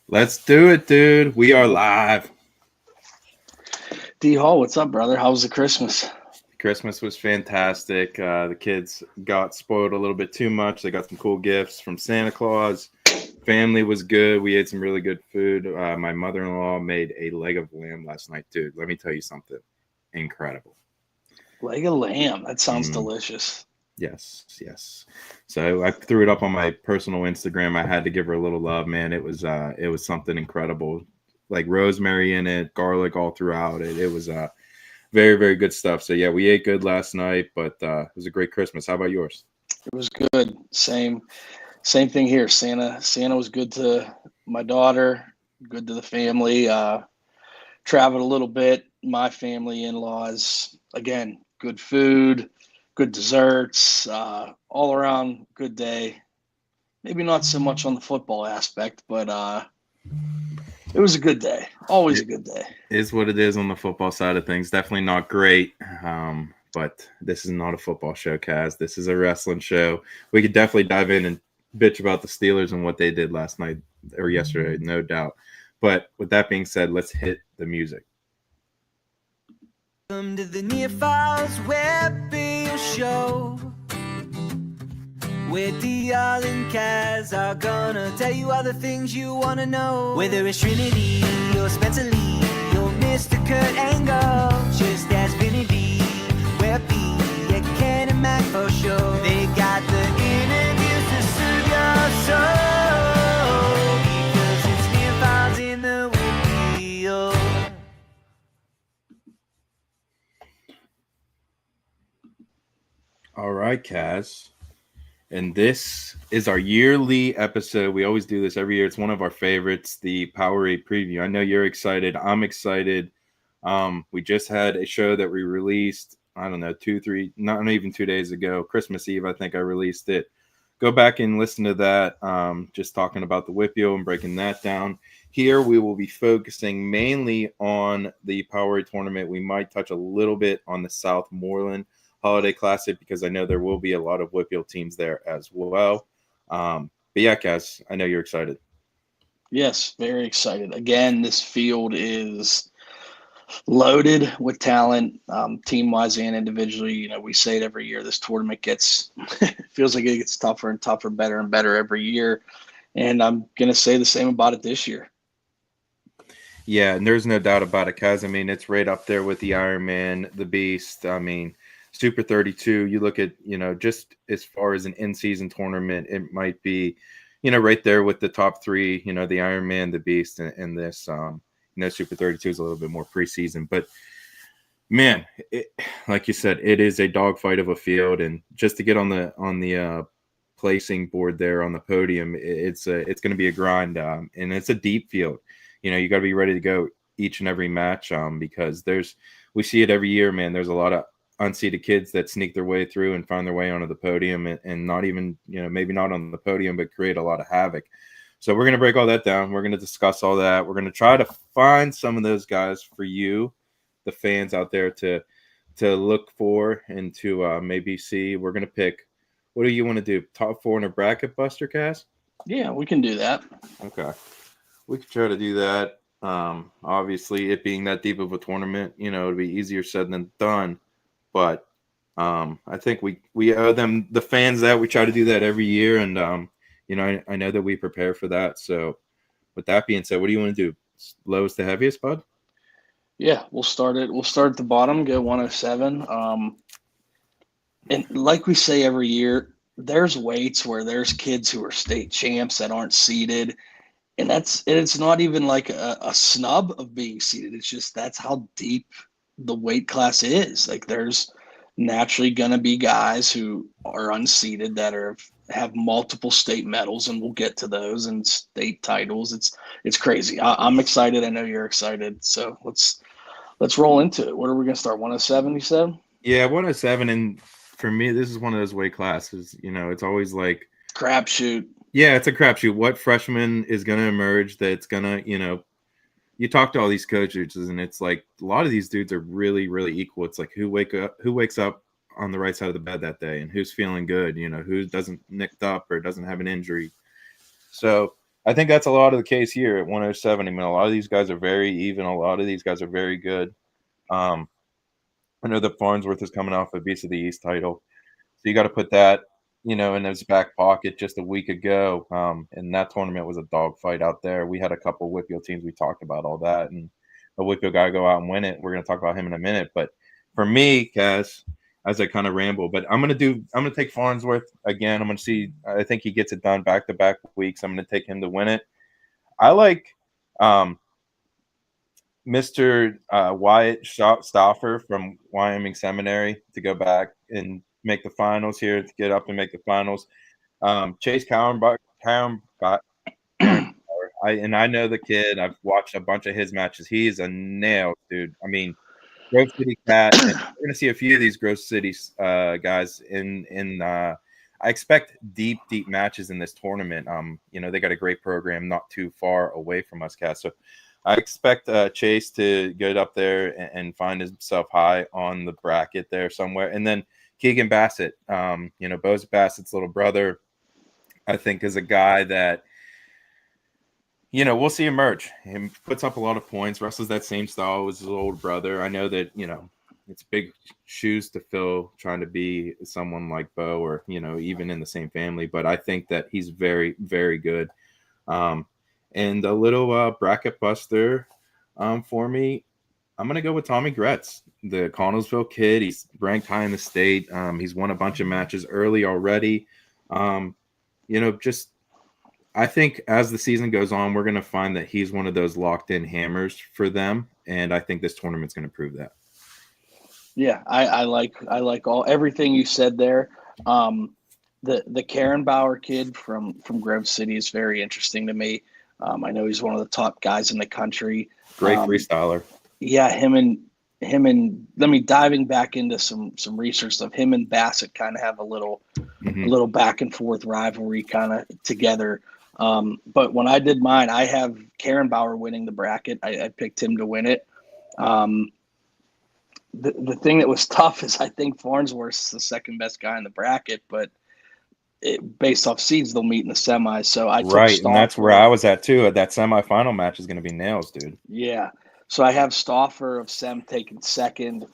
Let's do it, dude. We are live. D Hall, what's up, brother? How was the Christmas? Christmas was fantastic. The kids got spoiled a little bit too much. They got some cool gifts from Santa Claus. Family was good. We ate some really good food. My mother-in-law made a leg of lamb last night, dude. Let me tell you something. Incredible. Leg of lamb. That sounds Mm, delicious. yes. So I threw it up on my personal Instagram. I had to give her a little love, man. It was something incredible. Like rosemary in it, garlic all throughout it. It was very, very good stuff. So yeah, we ate good last night, but it was a great Christmas. How about yours? It was good. Same thing here. Santa was good to my daughter, good to the family. Traveled a little bit. My family, in-laws, again, good food, good desserts, all around good day. Maybe not so much on the football aspect, but it was a good day. Always It a good day. is what it is on the football side of things. Definitely not great. But this is not a football show, Kaz. This is a wrestling show. We could definitely dive in and bitch about the Steelers and what they did last night or yesterday, no doubt. But with that being said, let's hit the music. Welcome to the Near Files WPIAL show, where DL and Kaz are gonna tell you all the things you wanna know. Whether it's Trinity or Spencer Lee or Mr. Kurt Angle, just ask Vinny D, WPIAL, yeah, Ken and Mac for sure. They got the interviews to soothe your soul, because it's Near Files in the WPIAL. All right, Kaz. And this is our yearly episode. We always do this every year. It's one of our favorites, the Powerade preview. I know you're excited. I'm excited. We just had a show that we released, I don't know, not even 2 days ago, Christmas Eve, I think I released it. Go back and listen to that. Just talking about the WPIAL and breaking that down. Here we will be focusing mainly on the Powerade tournament. We might touch a little bit on the Southmoreland Holiday Classic because I know there will be a lot of WPIAL teams there as well. But yeah, guys, I know you're excited. Yes, very excited. Again, this field is loaded with talent, team wise and individually. We say it every year. This tournament gets feels like it gets tougher and tougher, better and better every year. And I'm gonna say the same about it this year. Yeah, and there's no doubt about it, Kaz. I mean, it's right up there with the Iron Man, the Beast. I mean, Super 32. You look at, just as far as an in-season tournament, it might be, right there with the top three. The Iron Man, the Beast, and this. Super 32 is a little bit more preseason, but man, like you said, it is a dogfight of a field, and just to get on the placing board there on the podium, it's going to be a grind, and it's a deep field. You got to be ready to go each and every match, because we see it every year, man. There's a lot of unseeded kids that sneak their way through and find their way onto the podium, and not even, maybe not on the podium, but create a lot of havoc. So we're going to break all that down. We're going to discuss all that. We're going to try to find some of those guys for you, the fans out there, to look for and to maybe see. We're going to pick. What do you want to do? Top four in a bracket, Buster Cast? Yeah, we can do that. Okay, we could try to do that. Obviously, it being that deep of a tournament, it'll be easier said than done. But I think we owe them, the fans, that we try to do that every year, and I know that we prepare for that. So, with that being said, what do you want to do? Lowest to heaviest, bud? Yeah, we'll start it. We'll start at the bottom, go 107. And like we say every year, there's weights where there's kids who are state champs that aren't seeded, and it's not even like a snub of being seated. It's just that's how deep the weight class is. Like there's naturally gonna be guys who are unseeded that have multiple state medals, and we'll get to those, and state titles. It's crazy. I'm excited. I know you're excited. So let's roll into it. What are we gonna start? 107, you said? Yeah, 107, and for me, this is one of those weight classes. It's always like, Crapshoot. yeah, it's a crapshoot. What freshman is going to emerge that's going to, you talk to all these coaches, and it's like a lot of these dudes are really, really equal. It's like who wakes up on the right side of the bed that day, and who's feeling good, who doesn't nicked up or doesn't have an injury. So I think that's a lot of the case here at 107. I mean, a lot of these guys are very even. A lot of these guys are very good. I know that Farnsworth is coming off a Beast of the East title. So you got to put that, in his back pocket just a week ago. And that tournament was a dogfight out there. We had a couple WPIAL teams. We talked about all that, and a WPIAL guy go out and win it. We're going to talk about him in a minute. But for me, Kaz, as I kind of ramble, but I'm going to take Farnsworth again. I'm going to see. I think he gets it done back-to-back weeks. I'm going to take him to win it. I like Mr. Wyatt Stauffer from Wyoming Seminary to go back and make the finals here, to get up and make the finals. Chase Cowan, I know the kid. I've watched a bunch of his matches. He's a nail, dude. I mean, Grove City Cat. And we're gonna see a few of these Grove City guys in. I expect deep matches in this tournament. They got a great program not too far away from us, Cat. So I expect Chase to get up there and find himself high on the bracket there somewhere. And then Keegan Bassett, Bose Bassett's little brother, I think is a guy that, we'll see emerge. He puts up a lot of points, wrestles that same style as his older brother. I know that, it's big shoes to fill trying to be someone like Bo or, even in the same family. But I think that he's very, very good. And a little bracket buster for me, I'm going to go with Tommy Gretz, the Connellsville kid. He's ranked high in the state. He's won a bunch of matches early already. I think as the season goes on, we're going to find that he's one of those locked-in hammers for them, and I think this tournament's going to prove that. Yeah, I like everything you said there. The Karen Bauer kid from Grove City is very interesting to me. I know he's one of the top guys in the country. Great freestyler. Yeah, him and let me diving back into some research stuff. Him and Bassett kind of have a little back and forth rivalry kind of together. But when I did mine, I have Karen Bauer winning the bracket. I picked him to win it. The thing that was tough is I think Farnsworth's the second best guy in the bracket, but based off seeds, they'll meet in the semis. So I took Stauffer, and that's where I was at too. That semifinal match is going to be nails, dude. Yeah. So I have Stauffer of Sem taking second,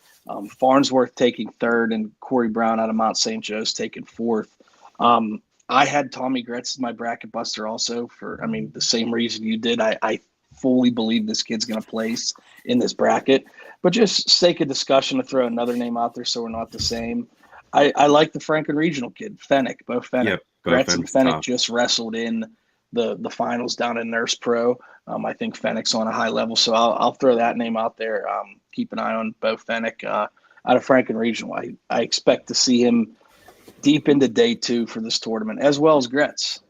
Farnsworth taking third, and Corey Brown out of Mount St. Joe's taking fourth. I had Tommy Gretz as my bracket buster also for, the same reason you did. I fully believe this kid's going to place in this bracket. But just sake of discussion, to throw another name out there so we're not the same. I like the Franklin Regional kid, Fennick, Bo Fennick. Yep, Gretz and Fennick just wrestled in the finals down in Nurse Pro. I think Fennick's on a high level, so I'll throw that name out there. Keep an eye on Bo Fennick out of Franklin Regional. I expect to see him deep into day 2 for this tournament, as well as Gretz.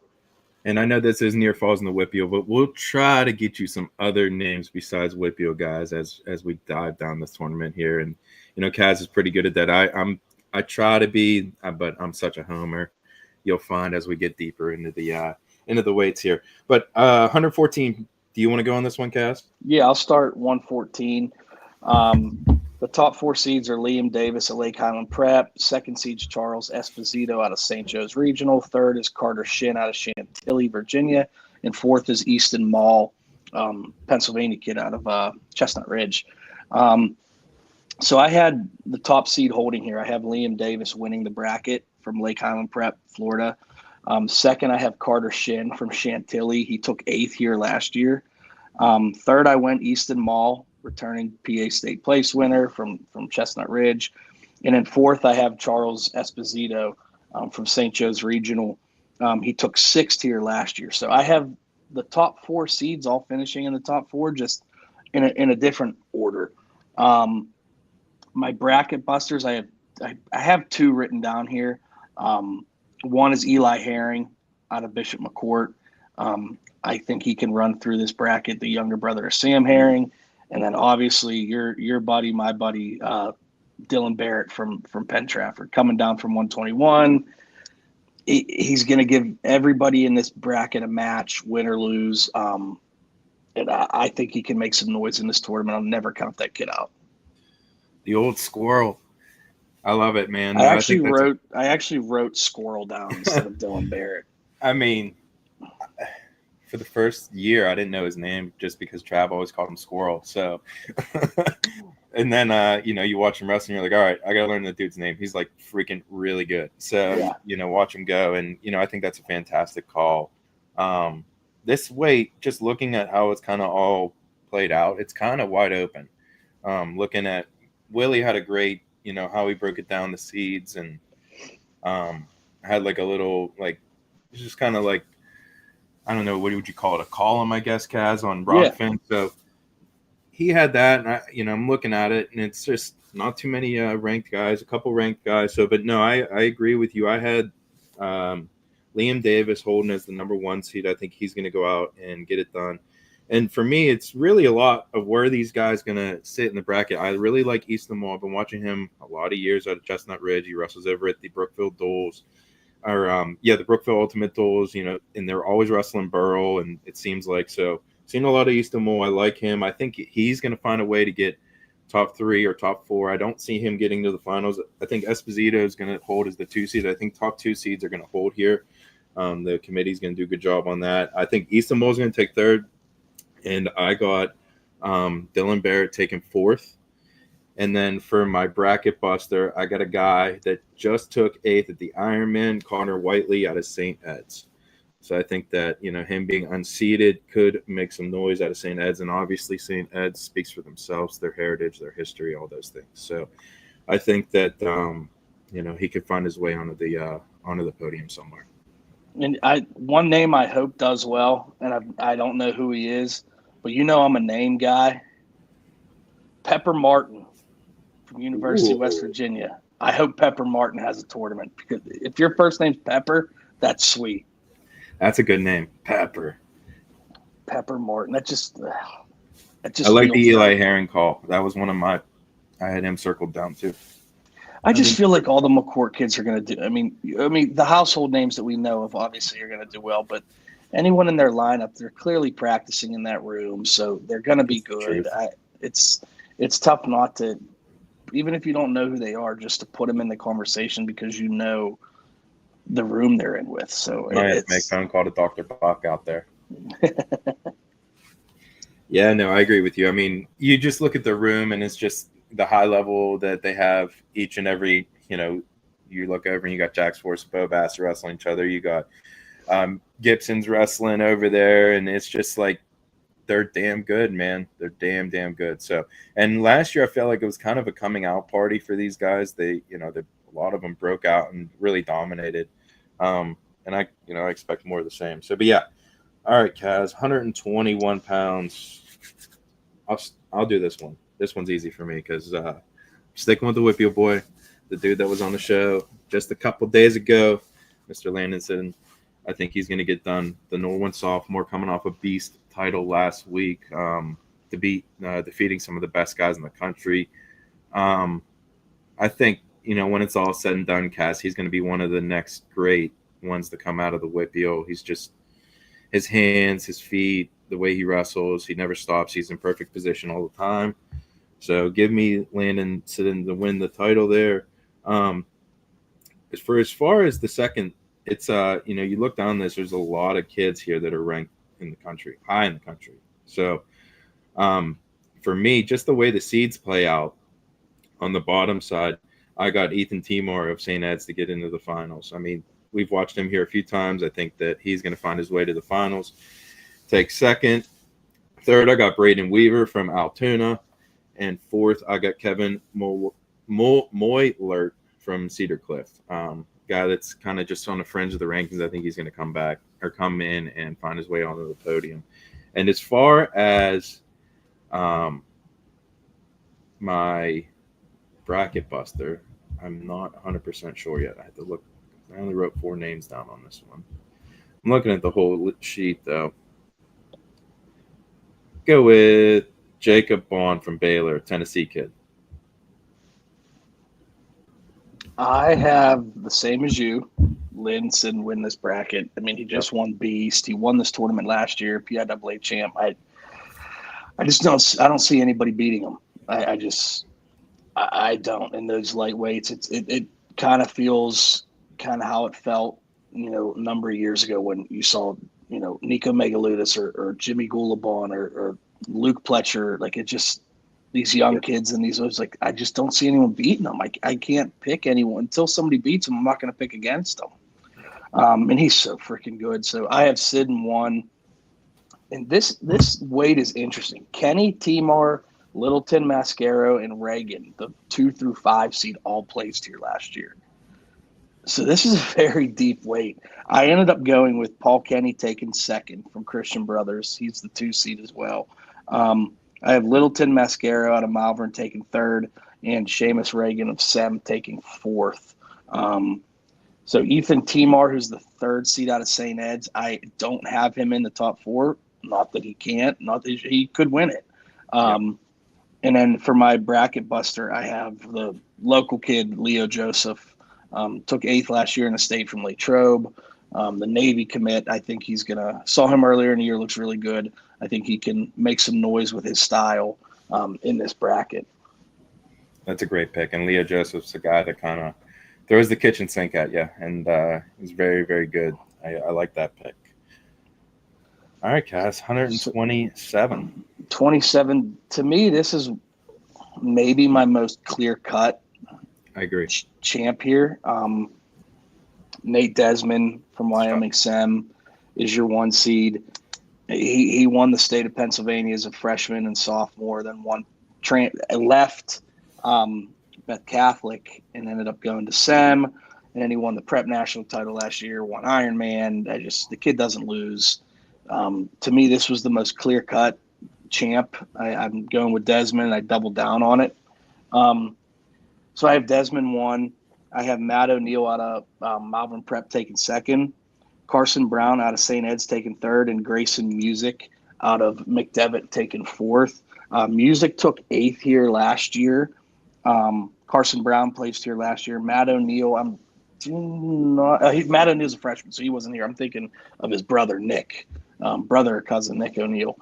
And I know this is near falls in the WPIAL, but we'll try to get you some other names besides WPIAL guys as we dive down this tournament here. And Kaz is pretty good at that. I try to be, but I'm such a homer. You'll find as we get deeper into the weights here. But 114. Do you want to go on this one, Kaz? Yeah, I'll start 114. The top 4 seeds are Liam Davis at Lake Highland Prep. Second seed's Charles Esposito out of St. Joe's Regional. Third is Carter Shin out of Chantilly, Virginia. And fourth is Easton Mall, Pennsylvania kid out of Chestnut Ridge. So I had the top seed holding here. I have Liam Davis winning the bracket from Lake Highland Prep, Florida. Second, I have Carter Shin from Chantilly. He took 8th here last year. Third, I went Easton Mall, returning PA State Place winner from Chestnut Ridge. And then fourth, I have Charles Esposito from St. Joe's Regional. He took 6th here last year. So I have the top 4 seeds all finishing in the top 4, just in a different order. My bracket busters, I have 2 written down here. One is Eli Herring out of Bishop McCourt. I think he can run through this bracket, the younger brother of Sam Herring. And then obviously your buddy, my buddy, Dylan Barrett from Penn Trafford, coming down from 121. He's going to give everybody in this bracket a match, win or lose. And I think he can make some noise in this tournament. I'll never count that kid out. The old squirrel. I love it, man. I actually wrote Squirrel down instead of Dylan Barrett. for the first year, I didn't know his name just because Trav always called him Squirrel. So, and then, you watch him wrestling, you're like, all right, I got to learn the dude's name. He's like freaking really good. So, Yeah. Watch him go. And, I think that's a fantastic call. This weight, just looking at how it's kind of all played out, it's kind of wide open. Looking at Willie had a great, how he broke it down, the seeds, and had like a little, like, just kind of like, I don't know, what would you call it? A column, I guess, Kaz, on Rockfin. Yeah. So he had that, and I'm looking at it, and it's just not too many ranked guys, a couple ranked guys. So, but no, I agree with you. I had Liam Davis holding as the number 1 seed. I think he's going to go out and get it done. And for me, it's really a lot of where these guys going to sit in the bracket. I really like Easton Moore. I've been watching him a lot of years out of Chestnut Ridge. He wrestles over at the Brookfield Duels. The Brookfield Ultimate Duels, and they're always wrestling Burl, and it seems like so. Seen a lot of Easton Moore. I like him. I think he's going to find a way to get top 3 or top 4. I don't see him getting to the finals. I think Esposito is going to hold as the 2 seed. I think top 2 seeds are going to hold here. The committee's going to do a good job on that. I think Easton Moore is going to take 3rd, and I got Dylan Barrett taking 4th. And then for my bracket buster, I got a guy that just took 8th at the Ironman, Connor Whiteley out of St. Ed's. So I think that, him being unseeded could make some noise out of St. Ed's. And obviously St. Ed's speaks for themselves, their heritage, their history, all those things. So I think that, he could find his way onto the podium somewhere. And one name I hope does well, and I don't know who he is, but I'm a name guy. Pepper Martin from University of West Virginia. I hope Pepper Martin has a tournament, because if your first name's Pepper, that's sweet. That's a good name, Pepper Martin. That just I like the Eli Herring call. That was one of I had him circled down too. I just feel like all the McCourt kids are going to do. I mean, the household names that we know of obviously are going to do well, but anyone in their lineup, they're clearly practicing in that room, so they're going to be good. It's tough not to, even if you don't know who they are, just to put them in the conversation because the room they're in with. So I have to make a phone call to Dr. Bach out there. Yeah, no, I agree with you. I mean, you just look at the room and it's just the high level that they have each and every, you look over and you got Jack's Force, Bo Bass wrestling each other. You got Gibson's wrestling over there. And it's just like, they're damn good, man. They're damn good. So, and last year I felt like it was kind of a coming out party for these guys. They, a lot of them broke out and really dominated. And I expect more of the same. So, but yeah. All right, Kaz, 121 pounds. I'll do this one. This one's easy for me because sticking with the WPIAL boy, the dude that was on the show just a couple days ago, Mr. Landonson. I think he's going to get done. The Norwood sophomore coming off a beast title last week to beat defeating some of the best guys in the country. I think, when it's all said and done, Kaz, he's going to be one of the next great ones to come out of the WPIAL. He's just his hands, his feet, the way he wrestles, he never stops. He's in perfect position all the time. So give me Landon sitting to win the title there. As far as the second, it's you look down this, there's a lot of kids here that are ranked in the country, high in the country. So for me, just the way the seeds play out on the bottom side, I got Ethan Timor of St. Ed's to get into the finals. I mean, we've watched him here a few times. I think that he's going to find his way to the finals. Take second. Third, I got Braden Weaver from Altoona. And fourth, I got Kevin Moylert from Cedar Cliff. Guy that's kind of just on the fringe of the rankings. I think he's going to come in and find his way onto the podium. And as far as my bracket buster, I'm not 100% sure yet. I had to look. I only wrote 4 names down on this one. I'm looking at the whole sheet, though. Go with Jacob Bond from Baylor, Tennessee kid. I have the same as you. Linson win this bracket. I mean, he just won Beast. He won this tournament last year, PIAA champ. I don't see anybody beating him. I don't. In those lightweights, it kind of feels kind of how it felt, a number of years ago when you saw, Nico Megaludis or Jimmy Gulabon or Luke Pletcher. Like, it just, these young kids and these, I was like, I just don't see anyone beating them. I can't pick anyone until somebody beats them. I'm not going to pick against them. And he's so freaking good. So I have Sid in 1. And this weight is interesting. Kenny, Timar, Littleton, Mascaro, and Reagan, the 2 through 5 seed, all placed here last year. So this is a very deep weight. I ended up going with Paul Kenny taking 2nd from Christian Brothers. He's the 2 seed as well. I have Littleton, Mascaro out of Malvern taking 3rd, and Seamus Reagan of SEM taking 4th. So Ethan Timar, who's the 3rd seed out of St. Ed's, I don't have him in the top 4. Not that he can't, not that he could win it. And then for my bracket buster, I have the local kid, Leo Joseph. Took 8th last year in the state from Latrobe. The Navy commit, I think he's saw him earlier in the year, looks really good. I think he can make some noise with his style in this bracket. That's a great pick. And Leo Joseph's a guy that kind of throws the kitchen sink at you, and he's very, very good. I like that pick. All right, Cass, 127. 27. To me, this is maybe my most clear cut. I agree. Champ here. Nate Desmond from Wyoming Sem is your 1 seed. He won the state of Pennsylvania as a freshman and sophomore, then left Beth Catholic and ended up going to Sem. And then he won the prep national title last year, won Ironman. The kid doesn't lose. To me, this was the most clear-cut champ. I'm going with Desmond. I doubled down on it. So I have Desmond 1. I have Matt O'Neill out of Malvern Prep taking 2nd. Carson Brown out of St. Ed's taking 3rd. And Grayson Music out of McDevitt taking 4th. Music took 8th here last year. Carson Brown placed here last year. Matt O'Neill, Matt O'Neill's a freshman, so he wasn't here. I'm thinking of his brother, Nick. Brother or cousin, Nick O'Neill.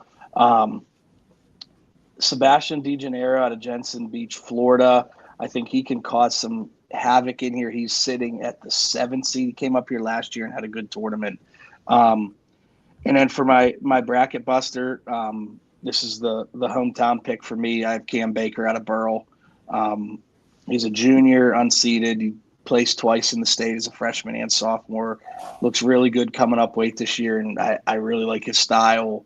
Sebastian DeGennaro out of Jensen Beach, Florida. I think he can cause some havoc in here. He's sitting at the 7th seed. He came up here last year and had a good tournament. And then for my bracket buster, this is the hometown pick for me. I have Cam Baker out of Burrell. He's a junior, unseeded. He placed twice in the state as a freshman and sophomore. Looks really good coming up weight this year, and I really like his style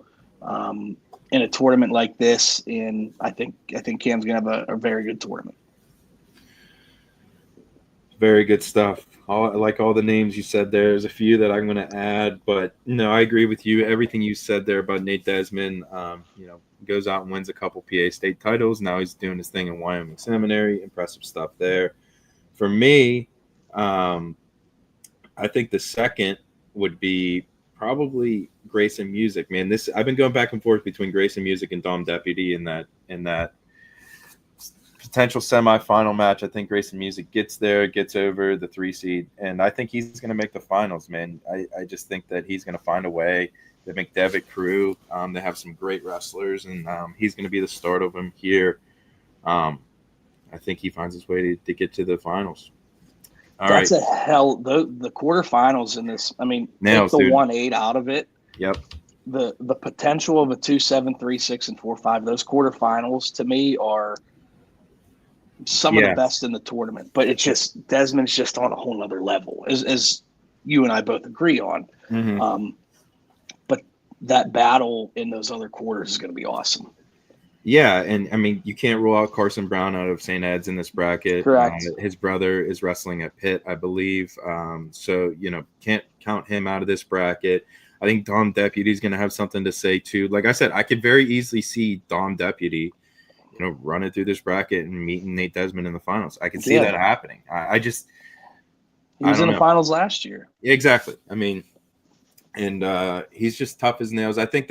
in a tournament like this. And I think Cam's gonna have a very good tournament. Very good stuff. I like all the names you said there. There's a few that I'm going to add, but no, I agree with you. Everything you said there about Nate Desmond, goes out and wins a couple PA state titles. Now he's doing his thing in Wyoming Seminary. Impressive stuff there. For me, I think the second would be probably Grayson Music. Man, I've been going back and forth between Grayson Music and Dom Deputy in that potential semifinal match. I think Grayson Music gets over the 3 seed, and I think he's going to make the finals, man. I just think that he's going to find a way. The McDevitt crew, they have some great wrestlers, and he's going to be the start of them here. I think he finds his way to get to the finals. That's a hell. The quarterfinals in this, I mean, Nails, take the dude. 1-8 out of it. Yep. The potential of a 2-7, 3-6, and 4-5, those quarterfinals to me are some of the best in the tournament. But it's just Desmond's just on a whole nother level, as you and I both agree on. Mm-hmm. But that battle in those other quarters is going to be awesome. Yeah, and I mean, you can't rule out Carson Brown out of St. Ed's in this bracket. Correct. His brother is wrestling at Pitt, I believe. So, can't count him out of this bracket. I think Dom Deputy is going to have something to say, too. Like I said, I could very easily see Dom Deputy, running through this bracket and meeting Nate Desmond in the finals. I can see that happening. He was in the finals last year. Exactly. I mean, and he's just tough as nails. I think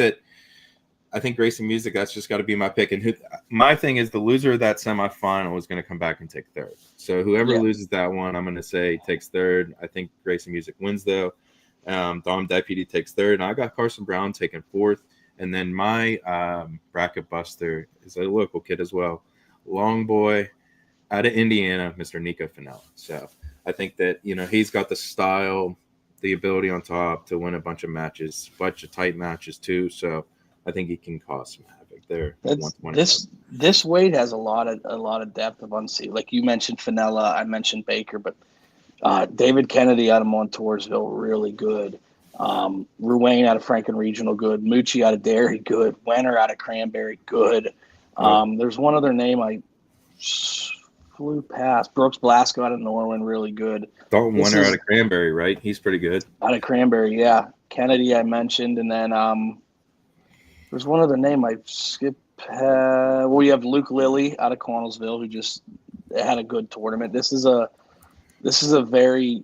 Grayson Music, that's just got to be my pick. And my thing is the loser of that semifinal is going to come back and take 3rd. So whoever loses that one, I'm going to say takes 3rd. I think Grayson Music wins, though. Dom Deputy takes 3rd. And I got Carson Brown taking 4th. And then my bracket buster is a local kid as well. Long boy out of Indiana, Mr. Nico Finella. So I think that, he's got the style the ability on top to win a bunch of matches, bunch of tight matches too. So I think he can cause some havoc there. at That's 127. this weight has a lot of depth of unseated. Like you mentioned Finella, I mentioned Baker, but David Kennedy out of Montoursville, really good. Ruane out of Franklin Regional, good. Mucci out of Derry, good. Wenner out of Cranberry, good. There's one other name I flew past. Brooks Blasco out of Norwin, really good. Dalton This Winter is- out of Cranberry, right? He's pretty good. Out of Cranberry, yeah. Kennedy I mentioned, and then there's one other name I skipped. You have Luke Lilly out of Connellsville, who just had a good tournament. This is a very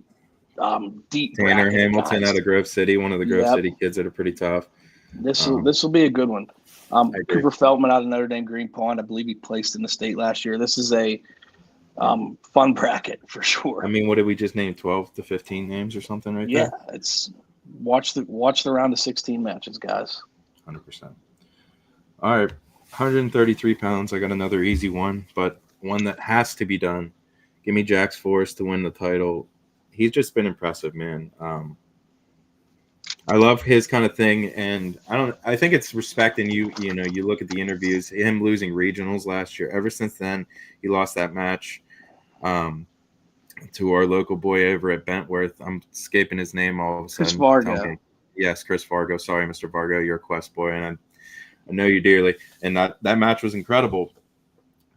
deep Tanner bracket, Hamilton guys. out of Grove City, one of the Grove Yep. City kids that are pretty tough. This will be a good one. agree. Cooper Feldman out of Notre Dame Green Pond. I believe he placed in the state last year. This is a fun bracket for sure. I mean, what did we just name? 12 to 15 names or something right Yeah, there? it's watch the round of 16 matches, guys. 100%. All right, 133 pounds. I got another easy one, but one that has to be done. Give me Jax Forrest to win the title. He's just been impressive, man. I love his kind of thing, and I think it's respect. And you look at the interviews, him losing regionals last year. Ever since then, he lost that match to our local boy over at Bentworth. I'm escaping his name all of a sudden. Chris Vargo. Yes, Chris Vargo. Sorry, Mr. Vargo, you're a Quest boy, and I know you dearly. And that match was incredible.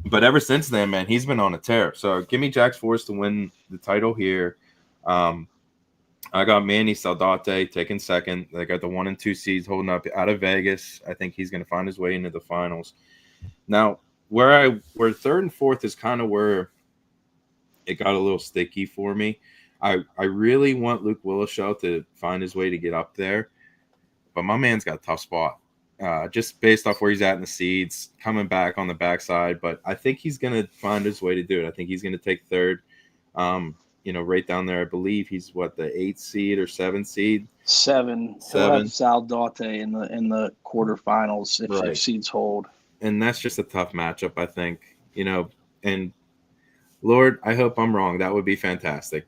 But ever since then, man, he's been on a tear. So give me Jax Forrest to win the title here. I got Manny Saldate taking second. They got the 1 and 2 seeds holding up out of Vegas. I think he's going to find his way into the finals. Now, where third and fourth is kind of where it got a little sticky for me. I really want Luke Willishell to find his way to get up there, but my man's got a tough spot. Just based off where he's at in the seeds, coming back on the backside. But I think he's going to find his way to do it. I think he's going to take third. Right down there. I believe he's the 8th seed or 7th seed. 7. He'll have Saldate in the quarterfinals if seeds hold. And that's just a tough matchup, I think. And Lord, I hope I'm wrong. That would be fantastic,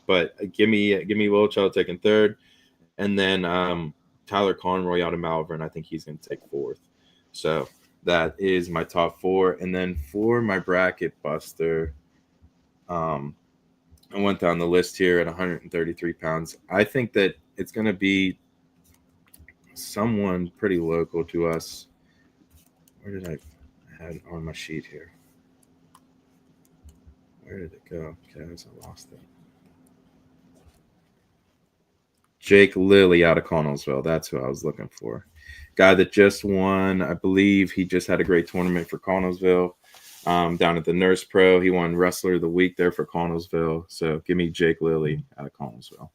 But give me Willchild taking third, and then Tyler Conroy out of Malvern. I think he's going to take fourth. So that is my top 4. And then for my bracket buster, I went down the list here at 133 pounds. I think that it's going to be someone pretty local to us. Where did I had it on my sheet here? Where did it go? Okay, I lost it. Jake Lilly out of Connellsville. That's who I was looking for. Guy that just won. I believe he just had a great tournament for Connellsville. Down at the Nurse Pro. He won Wrestler of the Week there for Connellsville. So give me Jake Lilly out of Connellsville.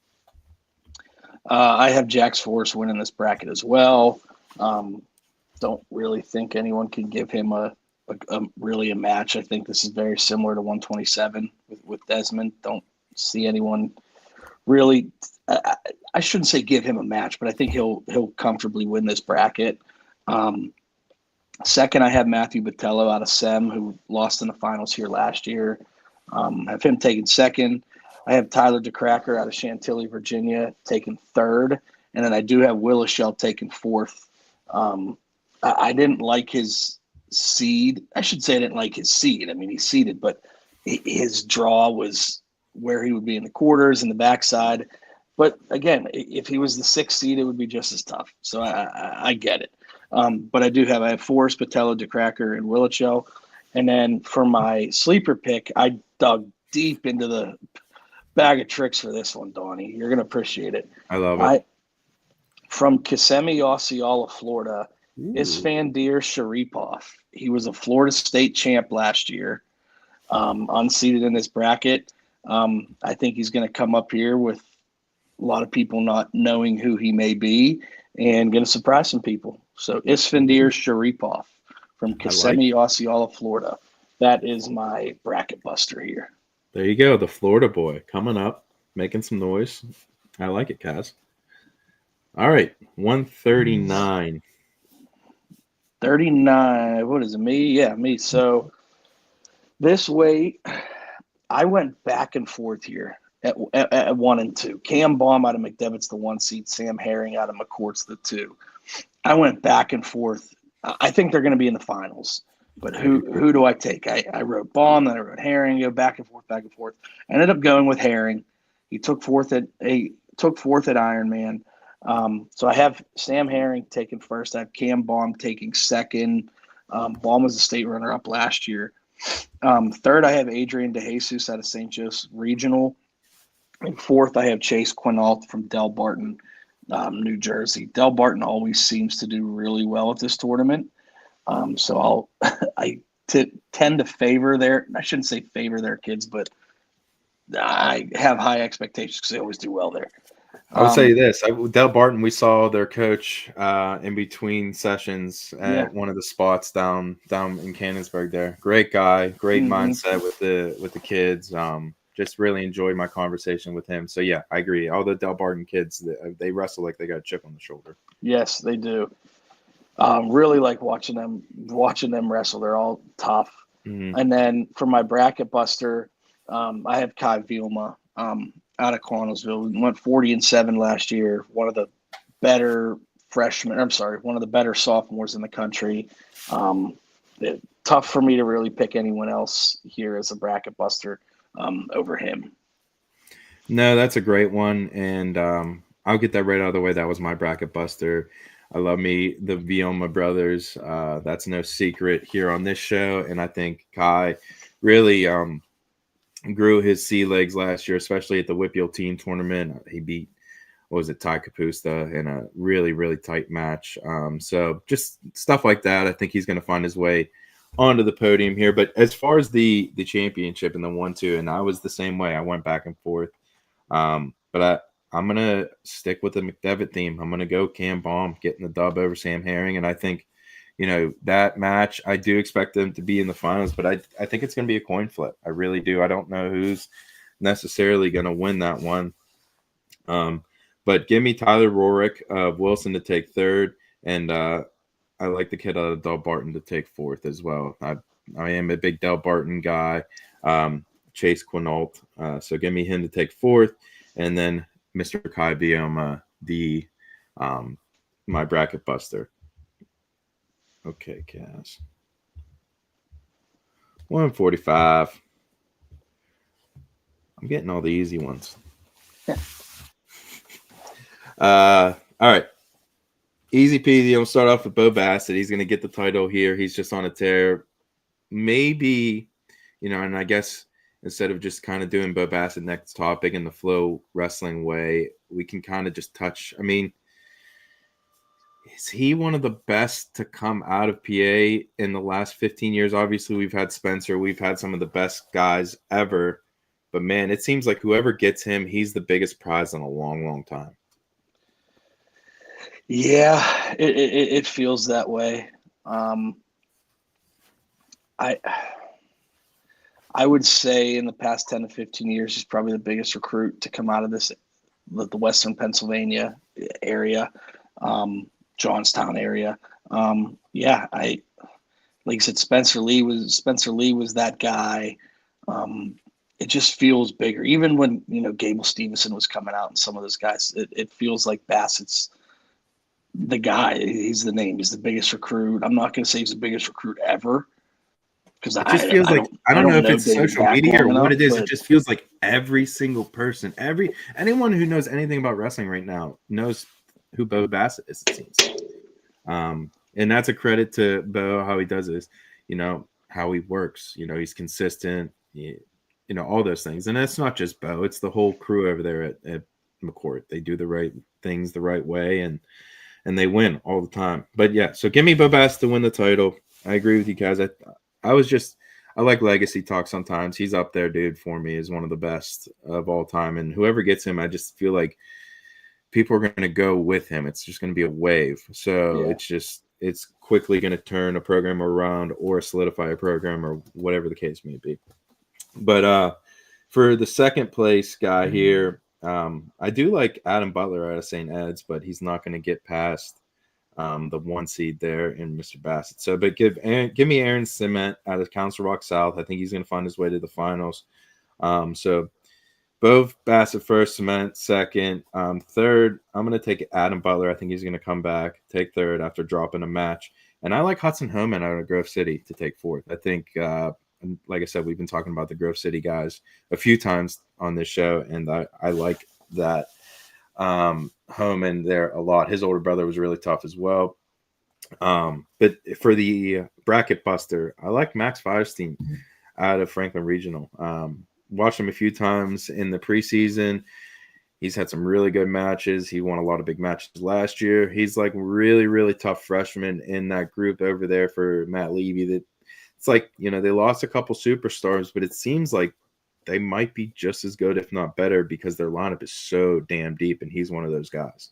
I have Jax Forrest winning this bracket as well. Don't really think anyone can give him a match. I think this is very similar to 127 with Desmond. Don't see anyone really. I shouldn't say give him a match, but I think he'll comfortably win this bracket. Second, I have Matthew Botello out of SEM, who lost in the finals here last year. I have him taking second. I have Tyler DeCracker out of Chantilly, Virginia, taking third. And then I do have Willishell taking fourth. I didn't like his seed. I should say I didn't like his seed. I mean, he's seeded, but his draw was where he would be in the quarters and the backside. But again, if he was the 6th seed, it would be just as tough. So I get it. But I have Forrest, Botello, DeCracker, and Willishell. And then for my sleeper pick, I dug deep into the bag of tricks for this one, Donnie. You're going to appreciate it. I love it. From Kissimmee, Osceola, Florida, Isfandir Sharipov. He was a Florida State champ last year, unseeded in this bracket. I think he's going to come up here with a lot of people not knowing who he may be and going to surprise some people. So Isfandir Sharipov from Kissimmee, Osceola, Florida. That is my bracket buster here. There you go. The Florida boy coming up, making some noise. I like it, Kaz. All right. 139. 39. What is it? Me? Yeah, me. So this weight, I went back and forth here. at 1 and 2. Cam Baum out of McDevitt's the 1 seed. Sam Herring out of McCourt's the 2. I went back and forth. I think they're going to be in the finals. But who do I take? I wrote Baum, then I wrote Herring. Go back and forth, back and forth. I ended up going with Herring. He took fourth at Ironman. So I have Sam Herring taking first. I have Cam Baum taking second. Baum was a state runner-up last year. Third, I have Adrian DeJesus out of St. Joseph Regional. And fourth, I have Chase Quinault from Del Barton, New Jersey. Del Barton always seems to do really well at this tournament. So I tend to favor I shouldn't say favor their kids, but I have high expectations because they always do well there. I would say this: Del Barton, we saw their coach in between sessions at one of the spots down in Cannonsburg. There, great guy, great mindset with the kids. Just really enjoyed my conversation with him. So yeah, I agree. All the Del Barton kids, they wrestle like they got a chip on the shoulder. Yes, they do. Really like watching them wrestle. They're all tough. Mm-hmm. And then for my bracket buster, I have Kai Vilma out of Connellsville. He went 40-7 last year. One of the better one of the better sophomores in the country. Tough for me to really pick anyone else here as a bracket buster over him. No, that's a great one. And I'll get that right out of the way. That was my bracket buster. I love me the Vioma brothers. That's no secret here on this show. And I think Kai really grew his sea legs last year, especially at the WPIAL team tournament. He beat, Ty Kapusta in a really, really tight match. So just stuff like that. I think he's going to find his way onto the podium here. But as far as the championship and the 1-2, and I was the same way. I went back and forth. But I'm going to stick with the McDevitt theme. I'm going to go Cam Baum getting the dub over Sam Herring. And I think, that match, I do expect them to be in the finals, but I think it's going to be a coin flip. I really do. I don't know who's necessarily going to win that one. But give me Tyler Rorick of Wilson to take third. And I like the kid out of Del Barton to take fourth as well. I am a big Del Barton guy. Chase Quinault. So give me him to take fourth. And then Mr. Kai Bioma, my bracket buster. Okay, Cass. 145. I'm getting all the easy ones. All right. Easy peasy. I'm going to start off with Bo Bassett. He's going to get the title here. He's just on a tear. Maybe, and I guess instead of just kind of doing Bo Bassett next topic in the Flow Wrestling way, we can kind of just touch. I mean, is he one of the best to come out of PA in the last 15 years? Obviously, we've had Spencer. We've had some of the best guys ever. But, man, it seems like whoever gets him, he's the biggest prize in a long, long time. Yeah, it feels that way. I would say in the past 10 to 15 years, he's probably the biggest recruit to come out of the Western Pennsylvania area, Johnstown area. Like I said, Spencer Lee was that guy. It just feels bigger. Even when, Gable Stevenson was coming out and some of those guys, it feels like Bassett's the guy. He's the name. He's the biggest recruit. I'm not going to say he's the biggest recruit ever. Because it just feels like I don't know if it's social media or what it is. It just feels like every single person, anyone who knows anything about wrestling right now knows who Bo Bassett is, it seems. And that's a credit to Bo, how he does this, how he works. He's consistent, all those things. And that's not just Bo, it's the whole crew over there at McCourt. They do the right things the right way and they win all the time. But yeah, so give me Bo Bassett to win the title. I agree with you guys. I like legacy talk sometimes. He's up there, dude, for me, is one of the best of all time. And whoever gets him, I just feel like people are going to go with him. It's just going to be a wave. So it's quickly going to turn a program around or solidify a program or whatever the case may be. But for the second place guy here, I do like Adam Butler out of St. Ed's, but he's not going to get past the 1 seed there in Mr. Bassett. So, but give me Aaron Cement out of Council Rock South. I think he's going to find his way to the finals. So Both Bassett first, Cement second. Third, I'm going to take Adam Butler. I think he's going to come back, take third after dropping a match. And I like Hudson Homan out of Grove City to take fourth. I think, and like I said, we've been talking about the Grove City guys a few times on this show, and I like that Homan there a lot. His older brother was really tough as well. But for the bracket buster, I like Max Firestein out of Franklin Regional. Watched him a few times in the preseason. He's had some really good matches. He won a lot of big matches last year. He's like really, really tough freshman in that group over there for Matt Levy. That it's like, you know, they lost a couple superstars, but it seems like they might be just as good, if not better, because their lineup is so damn deep, and he's one of those guys.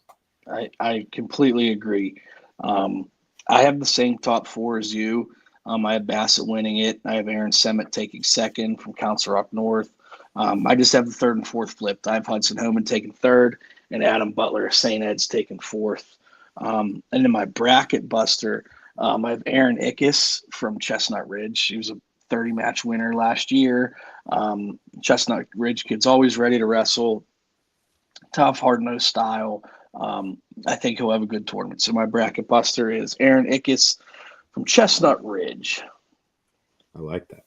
I completely agree. I have the same top four as you. I have Bassett winning it. I have Aaron Semmett taking second from Council Rock North. I just have the third and fourth flipped. I have Hudson Homan taking third and Adam Butler of St. Ed's taking fourth. And then my bracket buster, I have Aaron Ickes from Chestnut Ridge. He was a 30-match winner last year. Chestnut Ridge kid's always ready to wrestle. Tough, hard-nosed style. I think he'll have a good tournament. So my bracket buster is Aaron Ickes from Chestnut Ridge. I like that.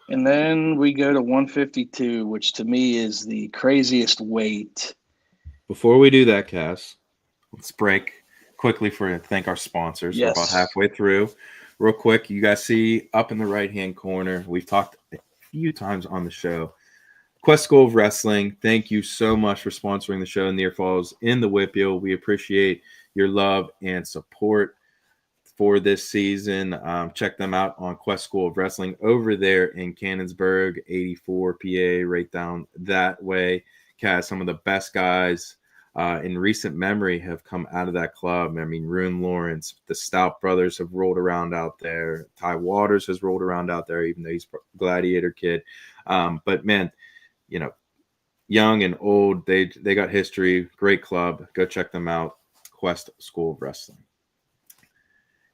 And then we go to 152, which to me is the craziest weight. Before we do that, Cass, let's break quickly for thank our sponsors. Yes. We're about halfway through. Real quick, you guys see up in the right-hand corner, we've talked a few times on the show, Quest School of Wrestling. Thank you so much for sponsoring the show in Near Falls in the WPIAL. We appreciate your love and support for this season. Check them out on Quest School of Wrestling over there in Cannonsburg, 84 PA, right down that way. Cass, some of the best guys in recent memory have come out of that club. I mean, Rune Lawrence, the Stout brothers have rolled around out there. Ty Waters has rolled around out there, even though he's a Gladiator kid. But man, you know, young and old, they got history. Great club. Go check them out. Quest School of Wrestling.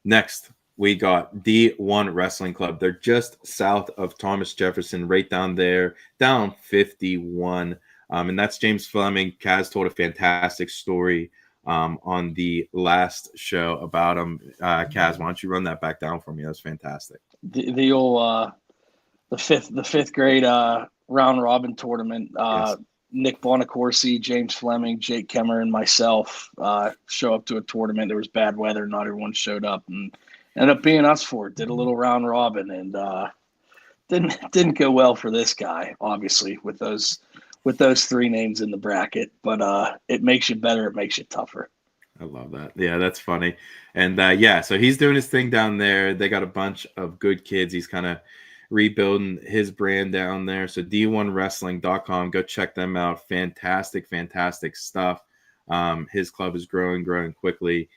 Next, we got D1 Wrestling Club. They're just south of Thomas Jefferson, right down there, down 51. And that's James Fleming. Kaz told a fantastic story on the last show about him. Kaz, why don't you run that back down for me? That was fantastic. The old the fifth grade round robin tournament. Yes. Nick Bonacorsi, James Fleming, Jake Kemmer, and myself show up to a tournament. There was bad weather, not everyone showed up, and ended up being us for it. Did a little round robin, and didn't go well for this guy, obviously, with those three names in the bracket. But it makes you better. It makes you tougher. I love that. Yeah, that's funny. And so he's doing his thing down there. They got a bunch of good kids. He's kind of rebuilding his brand down there. So d1wrestling.com, go check them out. Fantastic stuff. His club is growing quickly.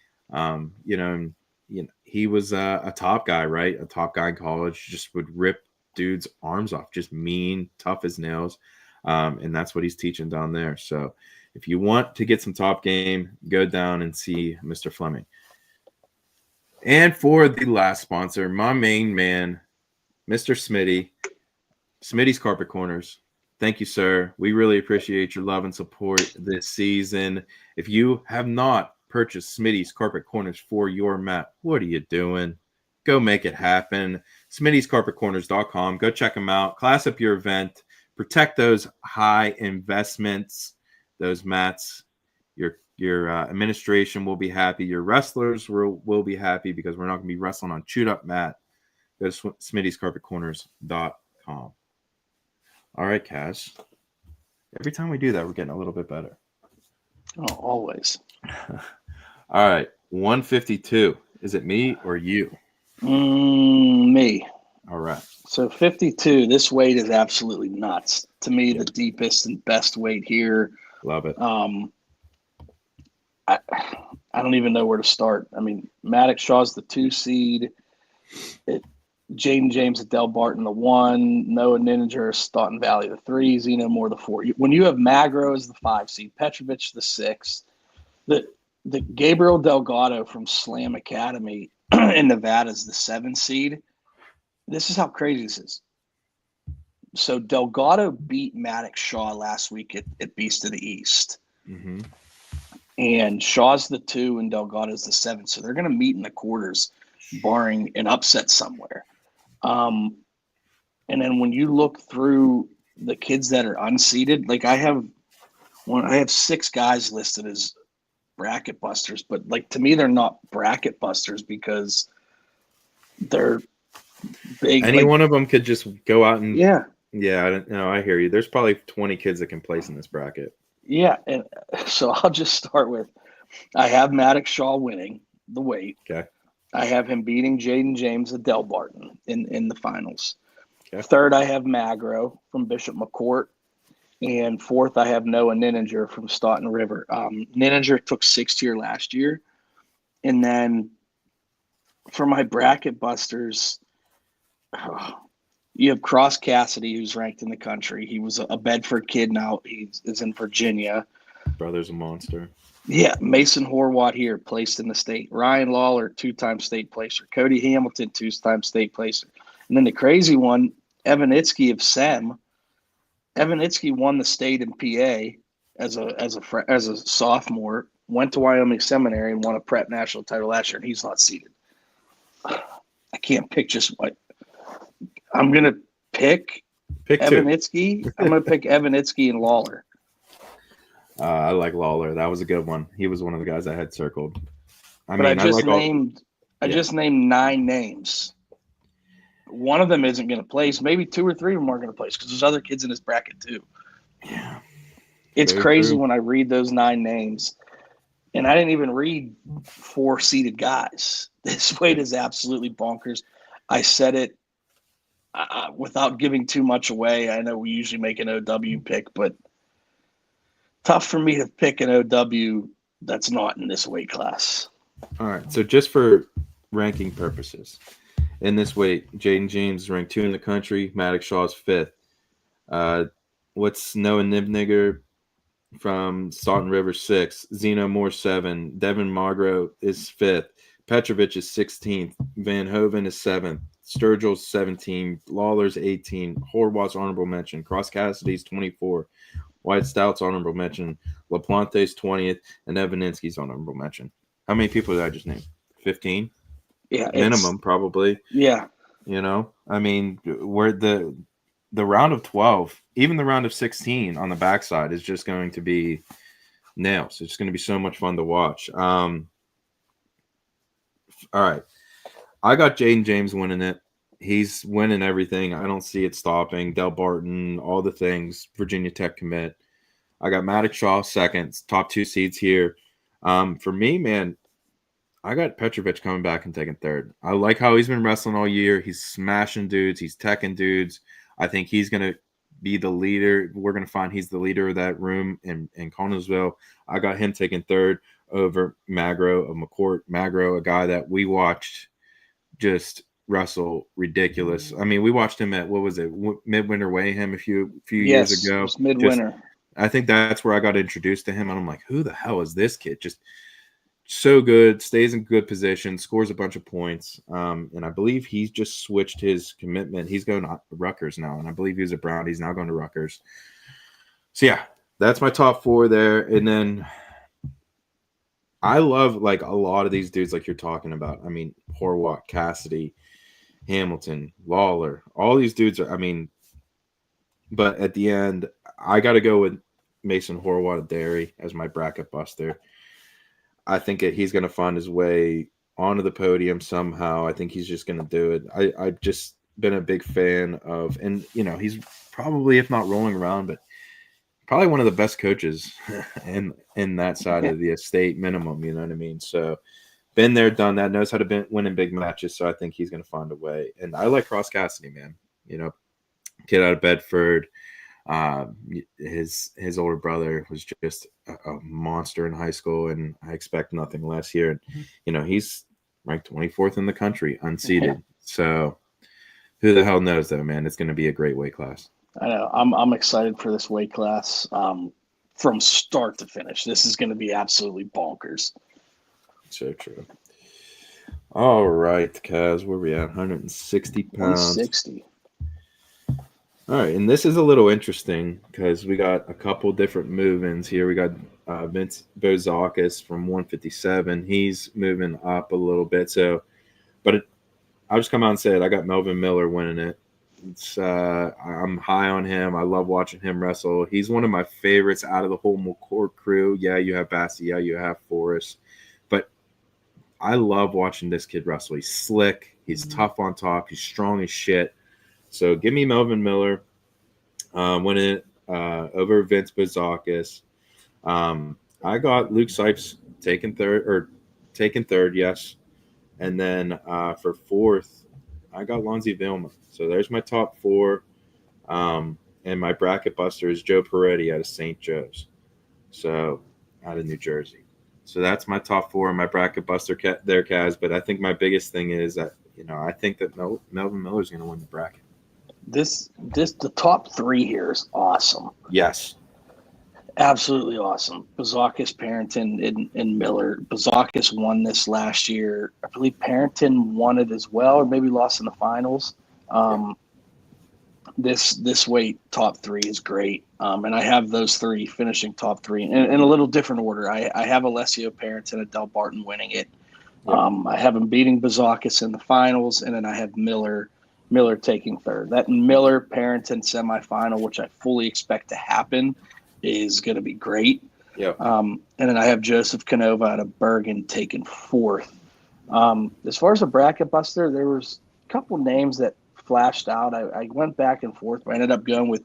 He was a top guy, right? A top guy in college, just would rip dudes' arms off, just mean, tough as nails. And that's what he's teaching down there. So if you want to get some top game, go down and see Mr. Fleming. And for the last sponsor, my main man, Mr. Smitty's Carpet Corners. Thank you, sir. We really appreciate your love and support this season. If you have not purchased Smitty's Carpet Corners for your mat, what are you doing? Go make it happen. Smitty'sCarpetCorners.com. Go check them out. Class up your event. Protect those high investments, those mats. Your administration will be happy. Your wrestlers will be happy because we're not going to be wrestling on chewed up mat. Go to Smitty'sCarpetCorners.com. All right, Cash. Every time we do that, we're getting a little bit better. Oh, always. All right, 152. Is it me or you? Me. All right. So 52, this weight is absolutely nuts. To me, the deepest and best weight here. Love it. I don't even know where to start. I mean, Maddox Shaw's the 2 seed. James at Del Barton the 1. Noah Ninninger, Staunton Valley the 3. Zeno Moore the 4. When you have Magro as the 5 seed, Petrovich the 6, the Gabriel Delgado from Slam Academy in Nevada is the 7 seed. This is how crazy this is. So Delgado beat Maddox Shaw last week at Beast of the East. Mm-hmm. And Shaw's the 2 and Delgado's the 7. So they're going to meet in the quarters, barring an upset somewhere. And then when you look through the kids that are unseeded, like I have 6 guys listed as bracket busters, but like to me, they're not bracket busters because they're big. Any like, one of them could just go out and yeah. I don't know. I hear you. There's probably 20 kids that can place in this bracket. Yeah. And so I'll just start with, I have Maddox Shaw winning the weight. Okay. I have him beating Jaden James at Del Barton in the finals. Okay. Third, I have Magro from Bishop McCourt. And fourth, I have Noah Nininger from Staunton River. Nininger took 6th here last year. And then for my bracket busters, you have Cross Cassidy, who's ranked in the country. He was a Bedford kid. Now he is in Virginia. Brother's a monster. Yeah, Mason Horwath here, placed in the state. Ryan Lawler, 2-time state placer. Cody Hamilton, 2-time state placer. And then the crazy one, Evan Itzke of SEM. Evan Itzke won the state in PA as a sophomore, went to Wyoming Seminary and won a prep national title last year, and he's not seeded. I can't pick just what. I'm going to pick Evan Itzke. I'm going to pick Evan Itzke and Lawler. I like Lawler. That was a good one. He was one of the guys I had circled. I just named 9 names. One of them isn't going to place. Maybe 2 or 3 of them are going to place because there's other kids in this bracket too. Yeah, it's crazy when I read those 9 names, and I didn't even read 4 seeded guys. This weight is absolutely bonkers. I said it without giving too much away. I know we usually make an OW pick, but tough for me to pick an OW that's not in this weight class. All right. So just for ranking purposes, in this weight, Jaden James is ranked 2 in the country. Maddox Shaw is 5th. What's Noah Nininger from Staunton River 6th? Zeno Moore 7. Devin Magro is 5th. Petrovic is 16th. Van Hoven is 7th. Sturgill's 17. Lawler's 18. Horwath's honorable mention. Cross Cassidy's 24. White Stout's honorable mention. LaPlante's 20th. And Evaninsky's honorable mention. How many people did I just name? 15? Yeah. Minimum, probably. Yeah. You know? I mean, where the round of 12, even the round of 16 on the backside is just going to be nails. It's going to be so much fun to watch. All right. I got Jaden James winning it. He's winning everything. I don't see it stopping. Del Barton, all the things. Virginia Tech commit. I got Maddox Shaw 2nd. Top 2 seeds here. For me, man, I got Petrovic coming back and taking 3rd. I like how he's been wrestling all year. He's smashing dudes. He's teching dudes. I think he's going to be the leader. We're going to find he's the leader of that room in Connellsville. I got him taking 3rd over Magro of McCourt. Magro, a guy that we watched just wrestle ridiculous. I mean, we watched him at, what was it, Midwinter Mayhem a few years ago. It was Midwinter. I think that's where I got introduced to him, and I'm like, who the hell is this kid? Just so good, stays in good position, scores a bunch of points. And I believe he's just switched his commitment. He's going to Rutgers now, and I believe he was at Brown. He's now going to Rutgers. So, yeah, that's my top 4 there. And then I love, like, a lot of these dudes like you're talking about. I mean, Horwath, Cassidy, Hamilton, Lawler, all these dudes are, I mean, but at the end, I got to go with Mason Horwath of Derry as my bracket buster. I think he's going to find his way onto the podium somehow. I think he's just going to do it. I've just been a big fan of, and, you know, he's probably, if not rolling around, but probably one of the best coaches in that side of the estate minimum, you know what I mean? So been there, done that, knows how to win in big matches. So I think he's going to find a way. And I like Cross Cassidy, man. You know, kid out of Bedford. His older brother was just a monster in high school, and I expect nothing less here. And, you know, he's ranked 24th in the country, unseeded. So who the hell knows, though, man? It's going to be a great weight class. I know. I'm excited for this weight class from start to finish. This is going to be absolutely bonkers. So true. All right, Kaz, where we at? 160 pounds. 160. All right, and this is a little interesting because we got a couple different move-ins here. We got Vince Bozakis from 157. He's moving up a little bit. So, but I'll just come out and say it. I got Melvin Miller winning it. I'm high on him. I love watching him wrestle. He's one of my favorites out of the whole McCord crew. Yeah, you have Bassie. Yeah, you have Forrest. But I love watching this kid wrestle. He's slick. He's tough on top. He's strong as shit. So give me Melvin Miller winning it over Vince Bozakis. I got Luke Sipes taking third, yes. And then for fourth, I got Lonzy Vilma. So there's my top four. And my bracket buster is Joe Peretti out of St. Joe's. So out of New Jersey. So that's my top four and my bracket buster there, Kaz. But I think my biggest thing is that, I think that Melvin Miller is going to win the bracket. The top three here is awesome. Yes. Absolutely awesome. Bozakis, Parrington, and Miller. Bozakis won this last year. I believe Parrington won it as well, or maybe lost in the finals. This weight top three is great. And I have those three finishing top three in a little different order. I have Alessio Parrington and Del Barton winning it. I have him beating Bozakis in the finals, and then I have Miller taking third. That Miller-Parrington semifinal, which I fully expect to happen, is going to be great. Yeah. And then I have Joseph Canova out of Bergen taking fourth. As far as a bracket buster, there was a couple names that flashed out. I went back and forth. I ended up going with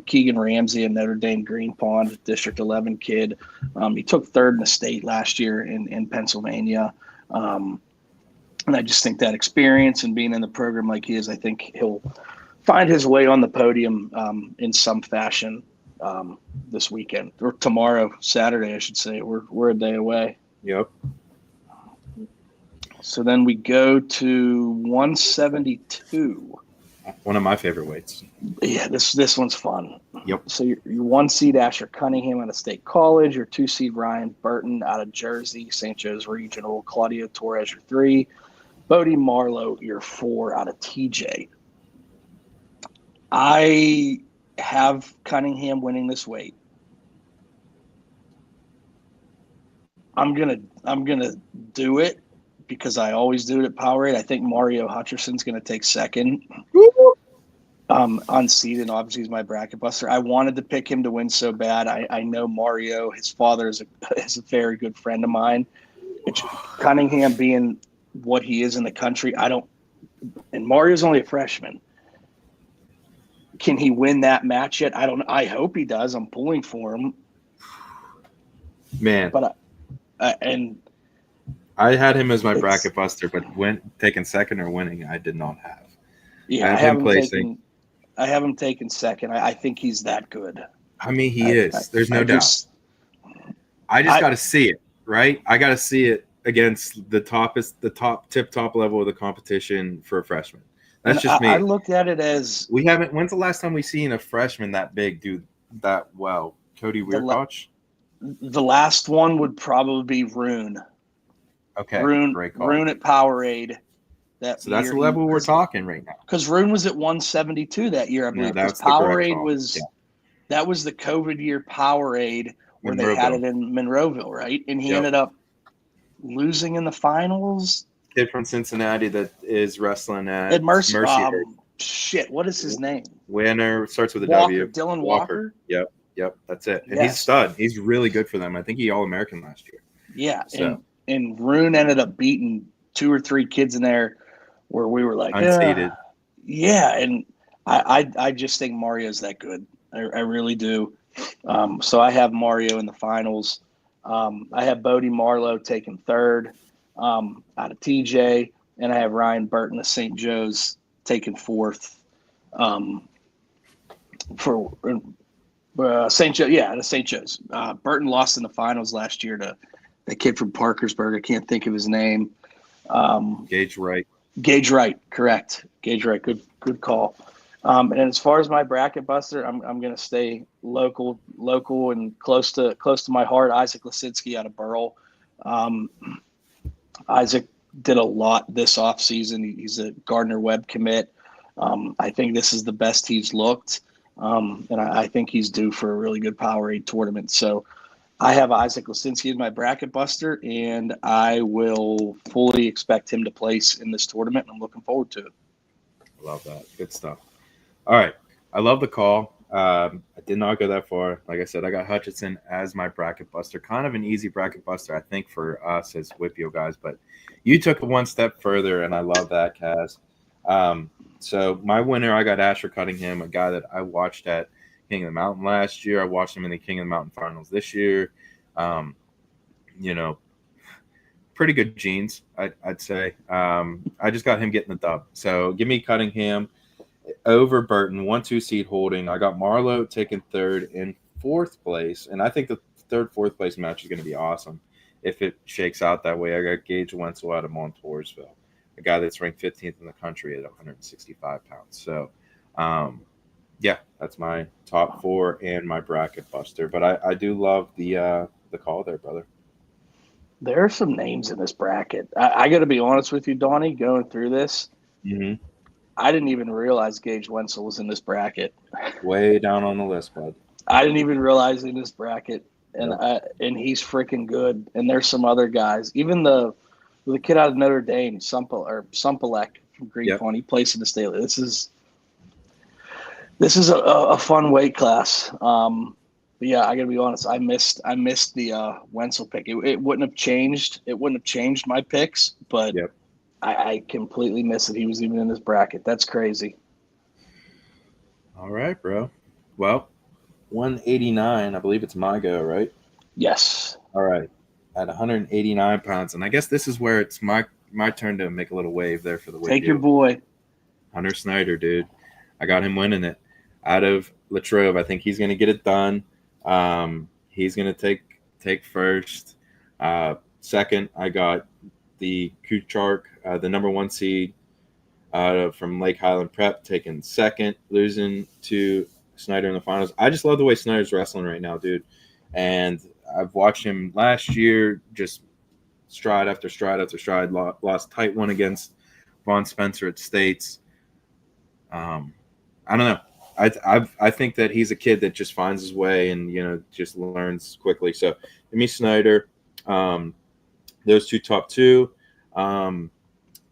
Keegan Ramsey, a Notre Dame Green Pond District 11 kid. He took third in the state last year in Pennsylvania. And I just think that experience and being in the program like he is, I think he'll find his way on the podium in some fashion this weekend or tomorrow, Saturday, I should say. We're a day away. Yep. So then we go to 172. One of my favorite weights. Yeah, this one's fun. Yep. So your 1 seed Asher Cunningham out of State College, your 2 seed Ryan Burton out of Jersey, St. Joe's Regional, Claudio Torres your 3, Bodie Marlowe your 4 out of TJ. I have Cunningham winning this weight. I'm gonna do it because I always do it at Powerade. I think Mario Hutcherson's gonna take second. Unseeded, obviously, he's my bracket buster. I wanted to pick him to win so bad. I know Mario, his father is a very good friend of mine. Cunningham being what he is in the country, and Mario's only a freshman. Can he win that match yet? I don't know. I hope he does. I'm pulling for him. Man. But I had him as my bracket buster, but taking second or winning, I did not have. Yeah, I have him taking second. I think he's that good. I mean, he is. There's no doubt. I just got to see it, right? I got to see it against the top level of the competition for a freshman. That's just me. I looked at it as we haven't. When's the last time we seen a freshman that big do that well? Cody Weirkoch? The last one would probably be Rune. Okay, Rune at Powerade. So that's the level we're talking right now. Because Rune was at 172 that year, I believe. Because Powerade was that was the COVID year Powerade where they had it in Monroeville, right? And he ended up losing in the finals. Kid from Cincinnati that is wrestling at Mercy. Shit, what is his name? Winner starts with a Walker, W. Dylan Walker. Yep, that's it. And he's a stud. He's really good for them. I think he All-American last year. Yeah, so. and Rune ended up beating 2 or 3 kids in there where we were like, unseeded. Yeah, and I just think Mario's that good. I really do. So I have Mario in the finals. I have Bodie Marlowe taking third out of TJ, and I have Ryan Burton of St. Joe's taking fourth for St. Joe. Yeah, to St. Joe's. Burton lost in the finals last year to the kid from Parkersburg. I can't think of his name. Gage Wright. Gage Wright, correct. Gage Wright, good call. And as far as my bracket buster, I'm going to stay local and close to my heart. Isaac Lasitsky out of Burrell. Isaac did a lot this offseason. He's a Gardner Webb commit. I think this is the best he's looked, and I think he's due for a really good Powerade tournament. So I have Isaac Lisinski as my bracket buster, and I will fully expect him to place in this tournament. I'm looking forward to it. Love that. Good stuff. All right. I love the call. I did not go that far. Like I said, I got Hutchinson as my bracket buster. Kind of an easy bracket buster, I think, for us as WPIAL guys. But you took it one step further, and I love that, Kaz. So my winner, I got Asher Cunningham, a guy that I watched at King of the Mountain last year. I watched him in the King of the Mountain finals this year. You know, pretty good genes, I'd say. I just got him getting the dub. So give me Cunningham over Burton, 1-2 seed holding. I got Marlowe taking third in fourth place. And I think the fourth place match is going to be awesome if it shakes out that way. I got Gage Wenzel out of Montoursville, a guy that's ranked 15th in the country at 165 pounds. So, yeah, that's my top four and my bracket buster. But I do love the call there, brother. There are some names in this bracket. I got to be honest with you, Donnie, going through this. Mm-hmm. I didn't even realize Gage Wenzel was in this bracket. Way down on the list, bud. I didn't even realize in this bracket, and Yep. and he's freaking good. And there's some other guys, even the kid out of Notre Dame, Sumpelek from Green Point. He plays in the state. This is a fun weight class. But yeah, I gotta be honest. I missed the Wenzel pick. It wouldn't have changed. It wouldn't have changed my picks, but Yep. I completely missed that he was even in this bracket. That's crazy. All right, bro. Well, 189, I believe it's my go, right? Yes. All right. At 189 pounds. And I guess this is where it's my turn to make a little wave there for the Take your boy. Hunter Snyder, dude. I got him winning it. Out of Latrobe, I think he's going to get it done. He's going to take first. Second, I got the Kuchark, the number 1 seed from Lake Highland Prep, taking second, losing to Snyder in the finals. I just love the way Snyder's wrestling right now, dude. And I've watched him last year, just stride after stride after stride. Lost tight one against Vaughn Spencer at States. I don't know. I think that he's a kid that just finds his way and just learns quickly. So give me Snyder. Those two top two.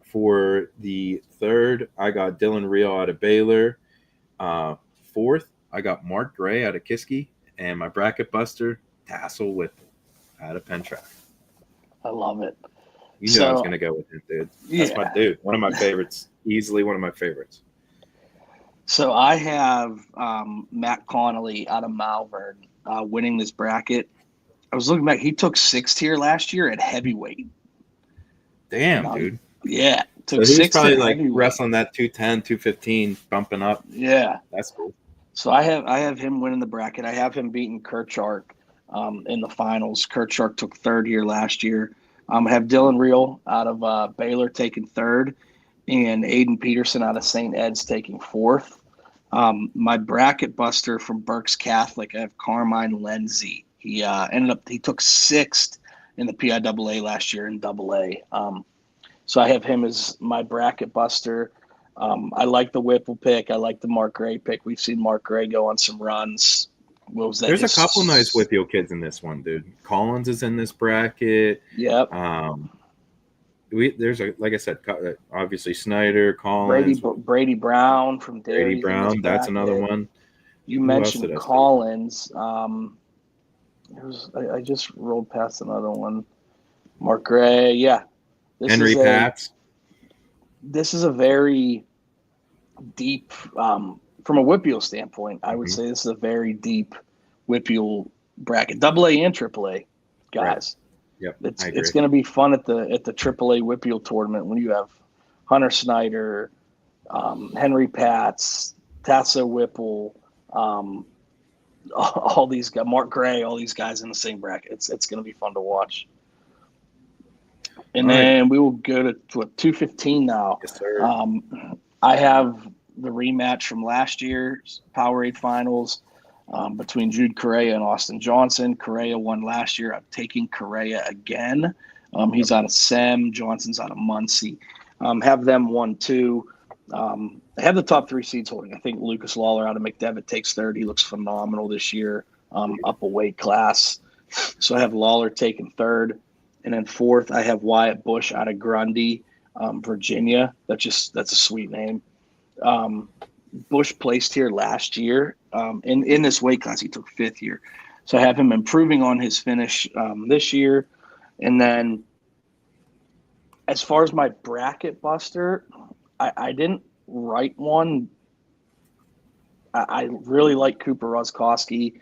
For the third, I got Dylan Real out of Baylor. Fourth, I got Mark Gray out of Kiski, and my bracket buster, Tassel Whipple out of Pentrack. I love it. You know I was going to go with him, dude. That's my dude. One of my favorites. Easily one of my favorites. So I have Matt Connolly out of Malvern winning this bracket. I was looking back. He took 6th here last year at heavyweight. Damn, dude. Yeah. So he's probably like wrestling that 210, 215, bumping up. Yeah. That's cool. So I have him winning the bracket. I have him beating Kirchark in the finals. Kirchark took 3rd here last year. I have Dylan Real out of Baylor taking 3rd, and Aiden Peterson out of St. Ed's taking 4th. My bracket buster from Berks Catholic, I have Carmine Lenzi. He took 6th in the PIAA last year in AA. So I have him as my bracket buster. I like the Whipple pick. I like the Mark Gray pick. We've seen Mark Gray go on some runs. What was that? There's a couple nice WPIAL kids in this one, dude. Collins is in this bracket. Yep. There's like I said, obviously Snyder, Collins, Brady Brown from Dairy. Brady Brown, that's another one. You mentioned Collins. I just rolled past another one. Mark Gray, yeah. Henry Pats. This is a very deep, from a WPIAL standpoint, I would say this is a very deep WPIAL bracket, AA and AAA, guys. Right. Yep, it's going to be fun at the AAA WPIAL tournament when you have Hunter Snyder, Henry Pats, Tasso Whipple, all these guys, Mark Gray, all these guys in the same bracket. It's going to be fun to watch. And then we will go to 215 now. Yes, sir. I have the rematch from last year's Powerade finals between Jude Correa and Austin Johnson. Correa won last year. I'm taking Correa again. He's out of SEM. Johnson's out of Muncie. Have them 1-2. I have the top 3 seeds holding. I think Lucas Lawler out of McDevitt takes third. He looks phenomenal this year, up a weight class. So I have Lawler taking third. And then fourth, I have Wyatt Bush out of Grundy, Virginia. That's a sweet name. Bush placed here last year. In this weight class, he took fifth here. So I have him improving on his finish this year. And then as far as my bracket buster, I didn't write one. I really like Cooper Ruskowski.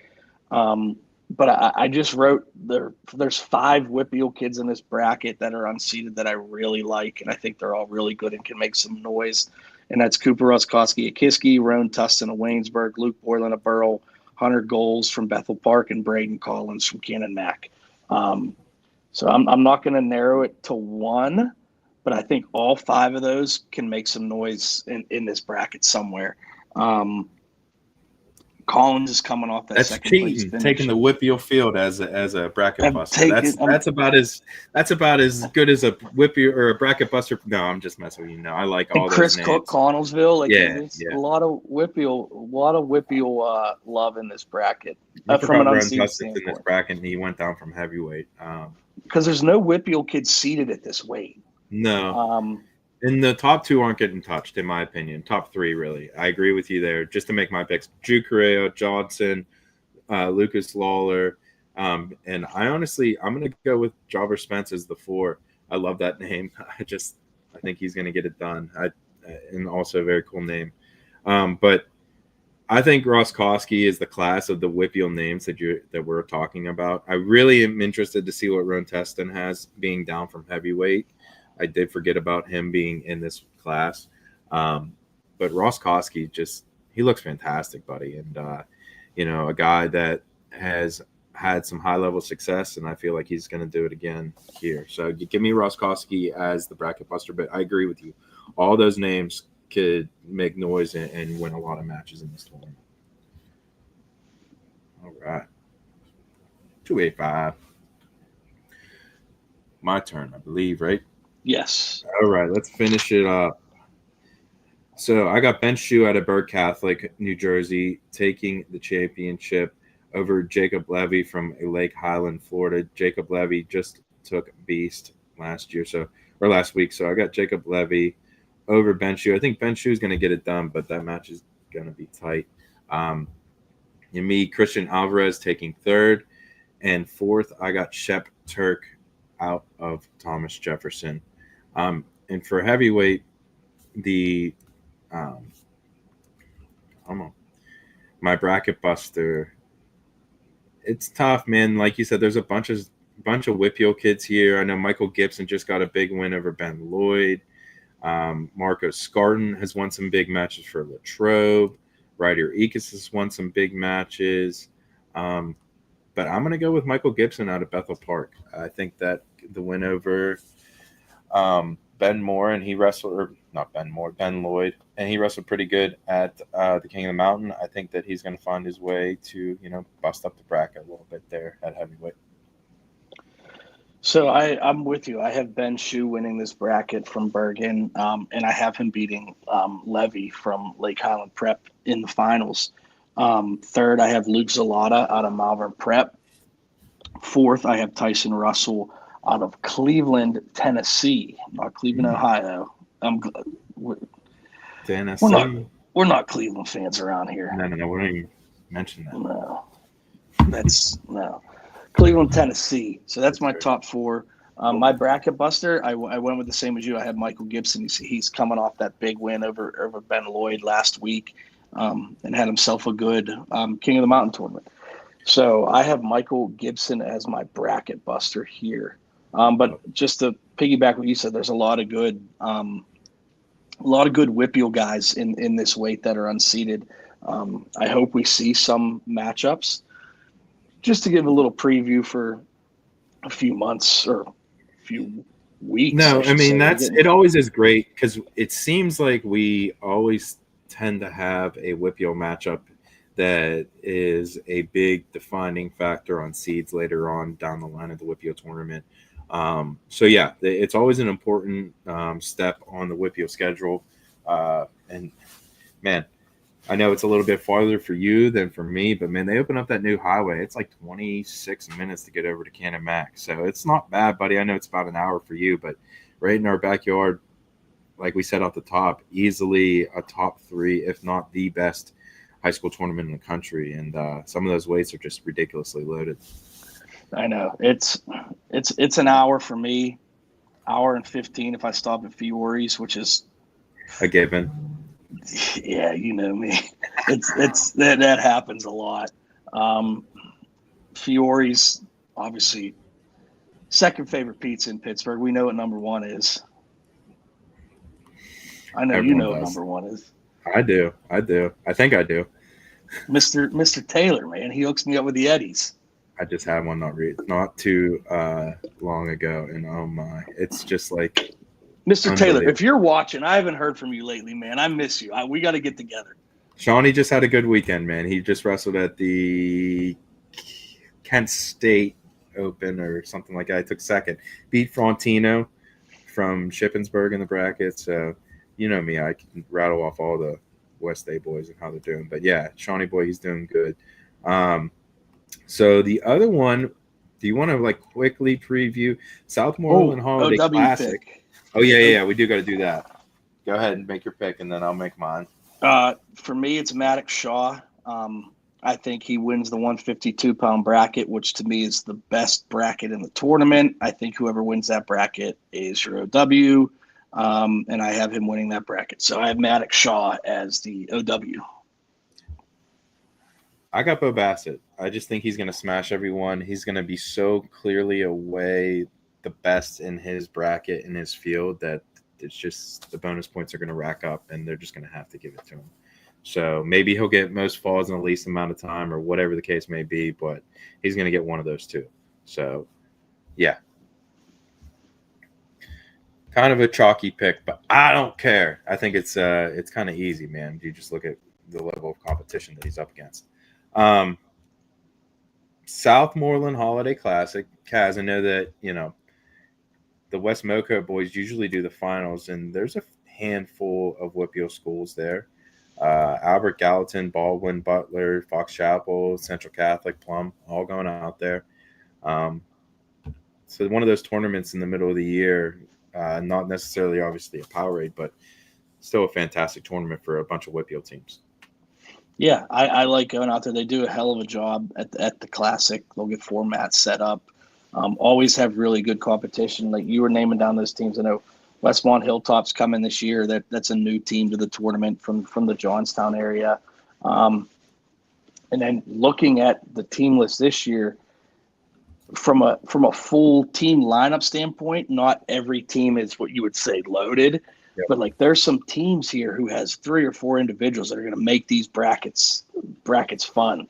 But I just wrote there's 5 WPIAL kids in this bracket that are unseeded that I really like, and I think they're all really good and can make some noise. And that's Cooper Ruskowski at Kiski, Roan Tustin of Waynesburg, Luke Boylan of Burrell, Hunter Goals from Bethel Park, and Braden Collins from Cannon Mac. So I'm not going to narrow it to one, but I think all 5 of those can make some noise in this bracket somewhere. Collins is coming off that That's second cheating. place finish. Taking the WPIAL field as a bracket buster. That's about as good as a WPIAL or a bracket buster. No, I'm just messing with you. No, I like all Chris those names. Cook, Connellsville, Yeah. a lot of WPIAL love in this bracket From an an unseeded in standpoint. this bracket, and he went down from heavyweight. Because there's no WPIAL kids seated at this weight. No. And the top 2 aren't getting touched, in my opinion. Top 3, really. I agree with you there. Just to make my picks, Drew Correa, Johnson, Lucas Lawler. And I'm going to go with Jobber Spence as the 4. I love that name. I think he's going to get it done. And also a very cool name. But I think Roskowski is the class of the WPIAL names that we're talking about. I really am interested to see what Roan Tustin has being down from heavyweight. I did forget about him being in this class. But Roskowski he looks fantastic, buddy. And, a guy that has had some high-level success, and I feel like he's going to do it again here. So give me Roskowski as the bracket buster, but I agree with you. All those names could make noise and win a lot of matches in this tournament. All right. 285. My turn, I believe, right? Yes. All right, let's finish it up. So I got Ben Shue out of Berg Catholic, New Jersey, taking the championship over Jacob Levy from Lake Highland, Florida. Jacob Levy just took Beast last week. So I got Jacob Levy over Ben Shue. I think Ben Shue is going to get it done, but that match is going to be tight. Christian Alvarez taking third. And fourth, I got Shep Turk out of Thomas Jefferson. And for heavyweight, my bracket buster, it's tough, man. Like you said, there's a bunch of WPIAL kids here. I know Michael Gibson just got a big win over Ben Lloyd. Marco Scarton has won some big matches for Latrobe. Ryder Ekis has won some big matches. But I'm going to go with Michael Gibson out of Bethel Park. I think that the win over Ben Moore, and Ben Lloyd, and he wrestled pretty good at the King of the Mountain. I think that he's going to find his way to, bust up the bracket a little bit there at heavyweight. So I'm with you. I have Ben Shue winning this bracket from Bergen, and I have him beating Levy from Lake Highland Prep in the finals. Third, I have Luke Zalata out of Malvern Prep. Fourth, I have Tyson Russell out of Cleveland, Tennessee, not Cleveland, Ohio. Tennessee. We're not Cleveland fans around here. No, we don't even mention that. No. Cleveland, Tennessee. So that's my top 4. My bracket buster, I went with the same as you. I had Michael Gibson. He's coming off that big win over Ben Lloyd last week, and had himself a good King of the Mountain tournament. So I have Michael Gibson as my bracket buster here. But just to piggyback what you said, there's a lot of good WPIAL guys in this weight that are unseeded. I hope we see some matchups. Just to give a little preview for a few months or a few weeks. No, I mean, it always is great because it seems like we always tend to have a WPIAL matchup that is a big defining factor on seeds later on down the line of the WPIAL tournament. So yeah, it's always an important step on the WPIAL schedule. And man, I know it's a little bit farther for you than for me, but man, they open up that new highway. It's like 26 minutes to get over to Cannon Mac. So it's not bad, buddy. I know it's about an hour for you, but right in our backyard, like we said off the top, easily a top 3, if not the best high school tournament in the country. And some of those weights are just ridiculously loaded. I know it's an hour for me, hour and 15 if I stop at Fiore's, which is a given. Yeah, you know me. It's that happens a lot. Fiore's obviously second favorite pizza in Pittsburgh. We know what number 1 is. I know Everyone you know does. what number 1 is. I do. I think I do. Mr. Taylor, man, he hooks me up with the Eddies. I just had one not too long ago, and oh my, it's just like Mr. Taylor, if you're watching, I haven't heard from you lately, man. I miss you. We got to get together. Shawnee just had a good weekend, man. He just wrestled at the Kent State Open or something like that. I took second. Beat Frontino from Shippensburg in the bracket. So, you know me, I can rattle off all the West Day boys and how they're doing. But yeah, Shawnee boy, he's doing good. So the other one, do you want to like quickly preview Southmoreland Holiday OW Classic? Pick. Oh yeah, we do got to do that. Go ahead and make your pick, and then I'll make mine. For me, it's Maddox Shaw. I think he wins the 152-pound bracket, which to me is the best bracket in the tournament. I think whoever wins that bracket is your OW, and I have him winning that bracket. So I have Maddox Shaw as the OW. I got Bo Bassett. I just think he's going to smash everyone. He's going to be so clearly away the best in his bracket, in his field, that it's just the bonus points are going to rack up, and they're just going to have to give it to him. So maybe he'll get most falls in the least amount of time or whatever the case may be, but he's going to get one of those two. So, yeah. Kind of a chalky pick, but I don't care. I think it's kind of easy, man. You just look at the level of competition that he's up against. Southmoreland Holiday Classic. Kaz, I know that, the West Moco boys usually do the finals, and there's a handful of WPIAL schools there. Albert, Gallatin, Baldwin, Butler, Fox Chapel, Central Catholic, Plum, all going out there. So one of those tournaments in the middle of the year, not necessarily obviously a Powerade, but still a fantastic tournament for a bunch of WPIAL teams. Yeah, I like going out there. They do a hell of a job at the Classic. They'll get formats set up. Always have really good competition. Like you were naming down those teams. I know Westmont Hilltop's coming this year. That's a new team to the tournament from the Johnstown area. And then looking at the team list this year, from a full team lineup standpoint, not every team is what you would say loaded. Yep. But like there's some teams here who has 3 or 4 individuals that are going to make these brackets fun.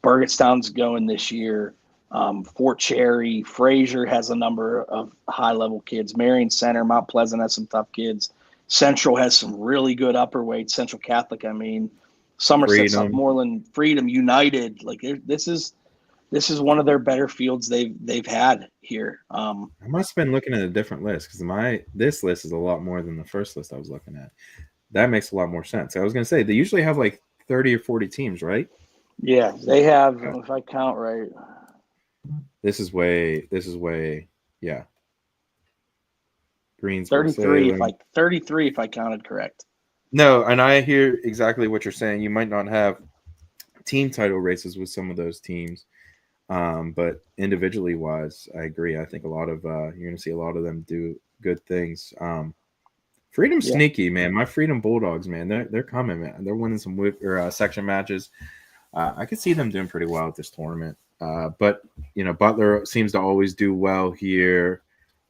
Burgettstown's going this year. Fort Cherry, Fraser has a number of high-level kids. Marion Center, Mount Pleasant has some tough kids. Central has some really good upper weights. Central Catholic, Somerset, Southmoreland, Freedom, United. Like this is one of their better fields they've had here. I must have been looking at a different list because this list is a lot more than the first list I was looking at. That makes a lot more sense. I was going to say they usually have like 30 or 40 teams, right? Yeah, they have. If I count right. This is way, yeah. Greensboro, 33 if I counted correct. No, and I hear exactly what you're saying. You might not have team title races with some of those teams, but individually wise, I agree. I think a lot of you're going to see a lot of them do good things. Freedom's sneaky, man. My Freedom Bulldogs, man, they're coming, man. They're winning some section matches. I could see them doing pretty well at this tournament. But, Butler seems to always do well here.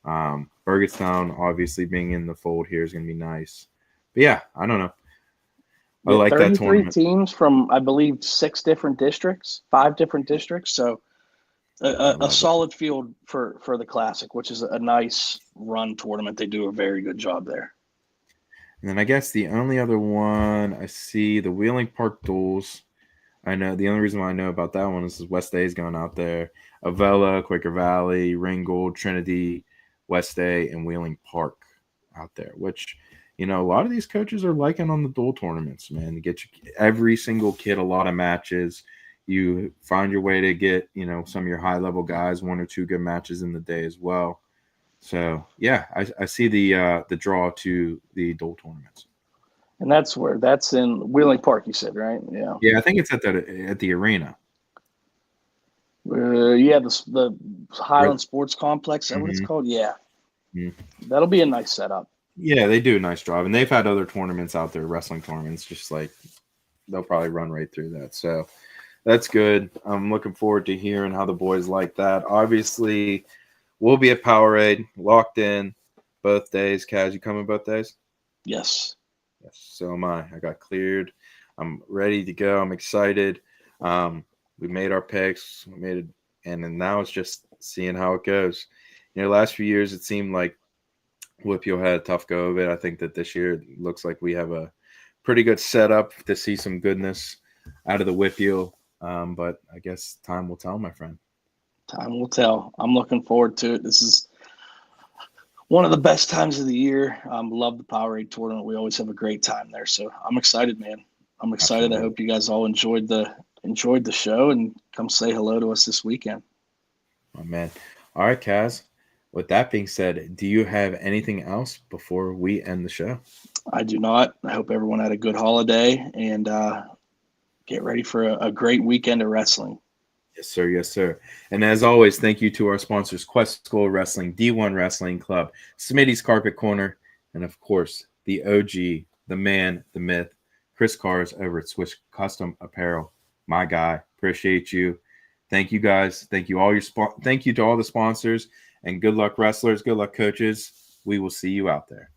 Burgettstown, obviously, being in the fold here is going to be nice. But, yeah, I don't know. I like that tournament. 33 teams from, I believe, 5 different districts. So a solid field for the Classic, which is a nice run tournament. They do a very good job there. And then I guess the only other one I see, the Wheeling Park Duels. I know the only reason why I know about that one is West Day's going out there. Avella, Quaker Valley, Ringgold, Trinity, West Day, and Wheeling Park out there, which, a lot of these coaches are liking on the dual tournaments, man. To get every single kid a lot of matches. You find your way to get, some of your high level guys 1 or 2 good matches in the day as well. So yeah, I see the draw to the dual tournaments. And that's in Wheeling Park, you said, right? Yeah. Yeah, I think it's at the arena. Yeah, the Highland Sports Complex. Is that what it's called? Yeah. That'll be a nice setup. Yeah, they do a nice job, and they've had other tournaments out there, wrestling tournaments. Just like they'll probably run right through that. So that's good. I'm looking forward to hearing how the boys like that. Obviously, we'll be at Powerade, locked in both days. Kaz, you coming both days? Yes. Yes, so am I. I got cleared. I'm ready to go. I'm excited. We made our picks. We made it, and then now it's just seeing how it goes. Last few years it seemed like WPIAL had a tough go of it. I think that this year it looks like we have a pretty good setup to see some goodness out of the WPIAL. But I guess time will tell, my friend. Time will tell. I'm looking forward to it. This is one of the best times of the year. Love the Powerade tournament. We always have a great time there. So I'm excited, man. I'm excited. Absolutely. I hope you guys all enjoyed the show and come say hello to us this weekend. Oh man. All right, Kaz. With that being said, do you have anything else before we end the show? I do not. I hope everyone had a good holiday and get ready for a great weekend of wrestling. Yes, sir. Yes, sir. And as always, thank you to our sponsors, Quest School Wrestling, D1 Wrestling Club, Smitty's Carpet Corner, and of course, the OG, the man, the myth, Chris Cars over at Swiss Custom Apparel. My guy. Appreciate you. Thank you, guys. Thank you thank you to all the sponsors. And good luck, wrestlers. Good luck, coaches. We will see you out there.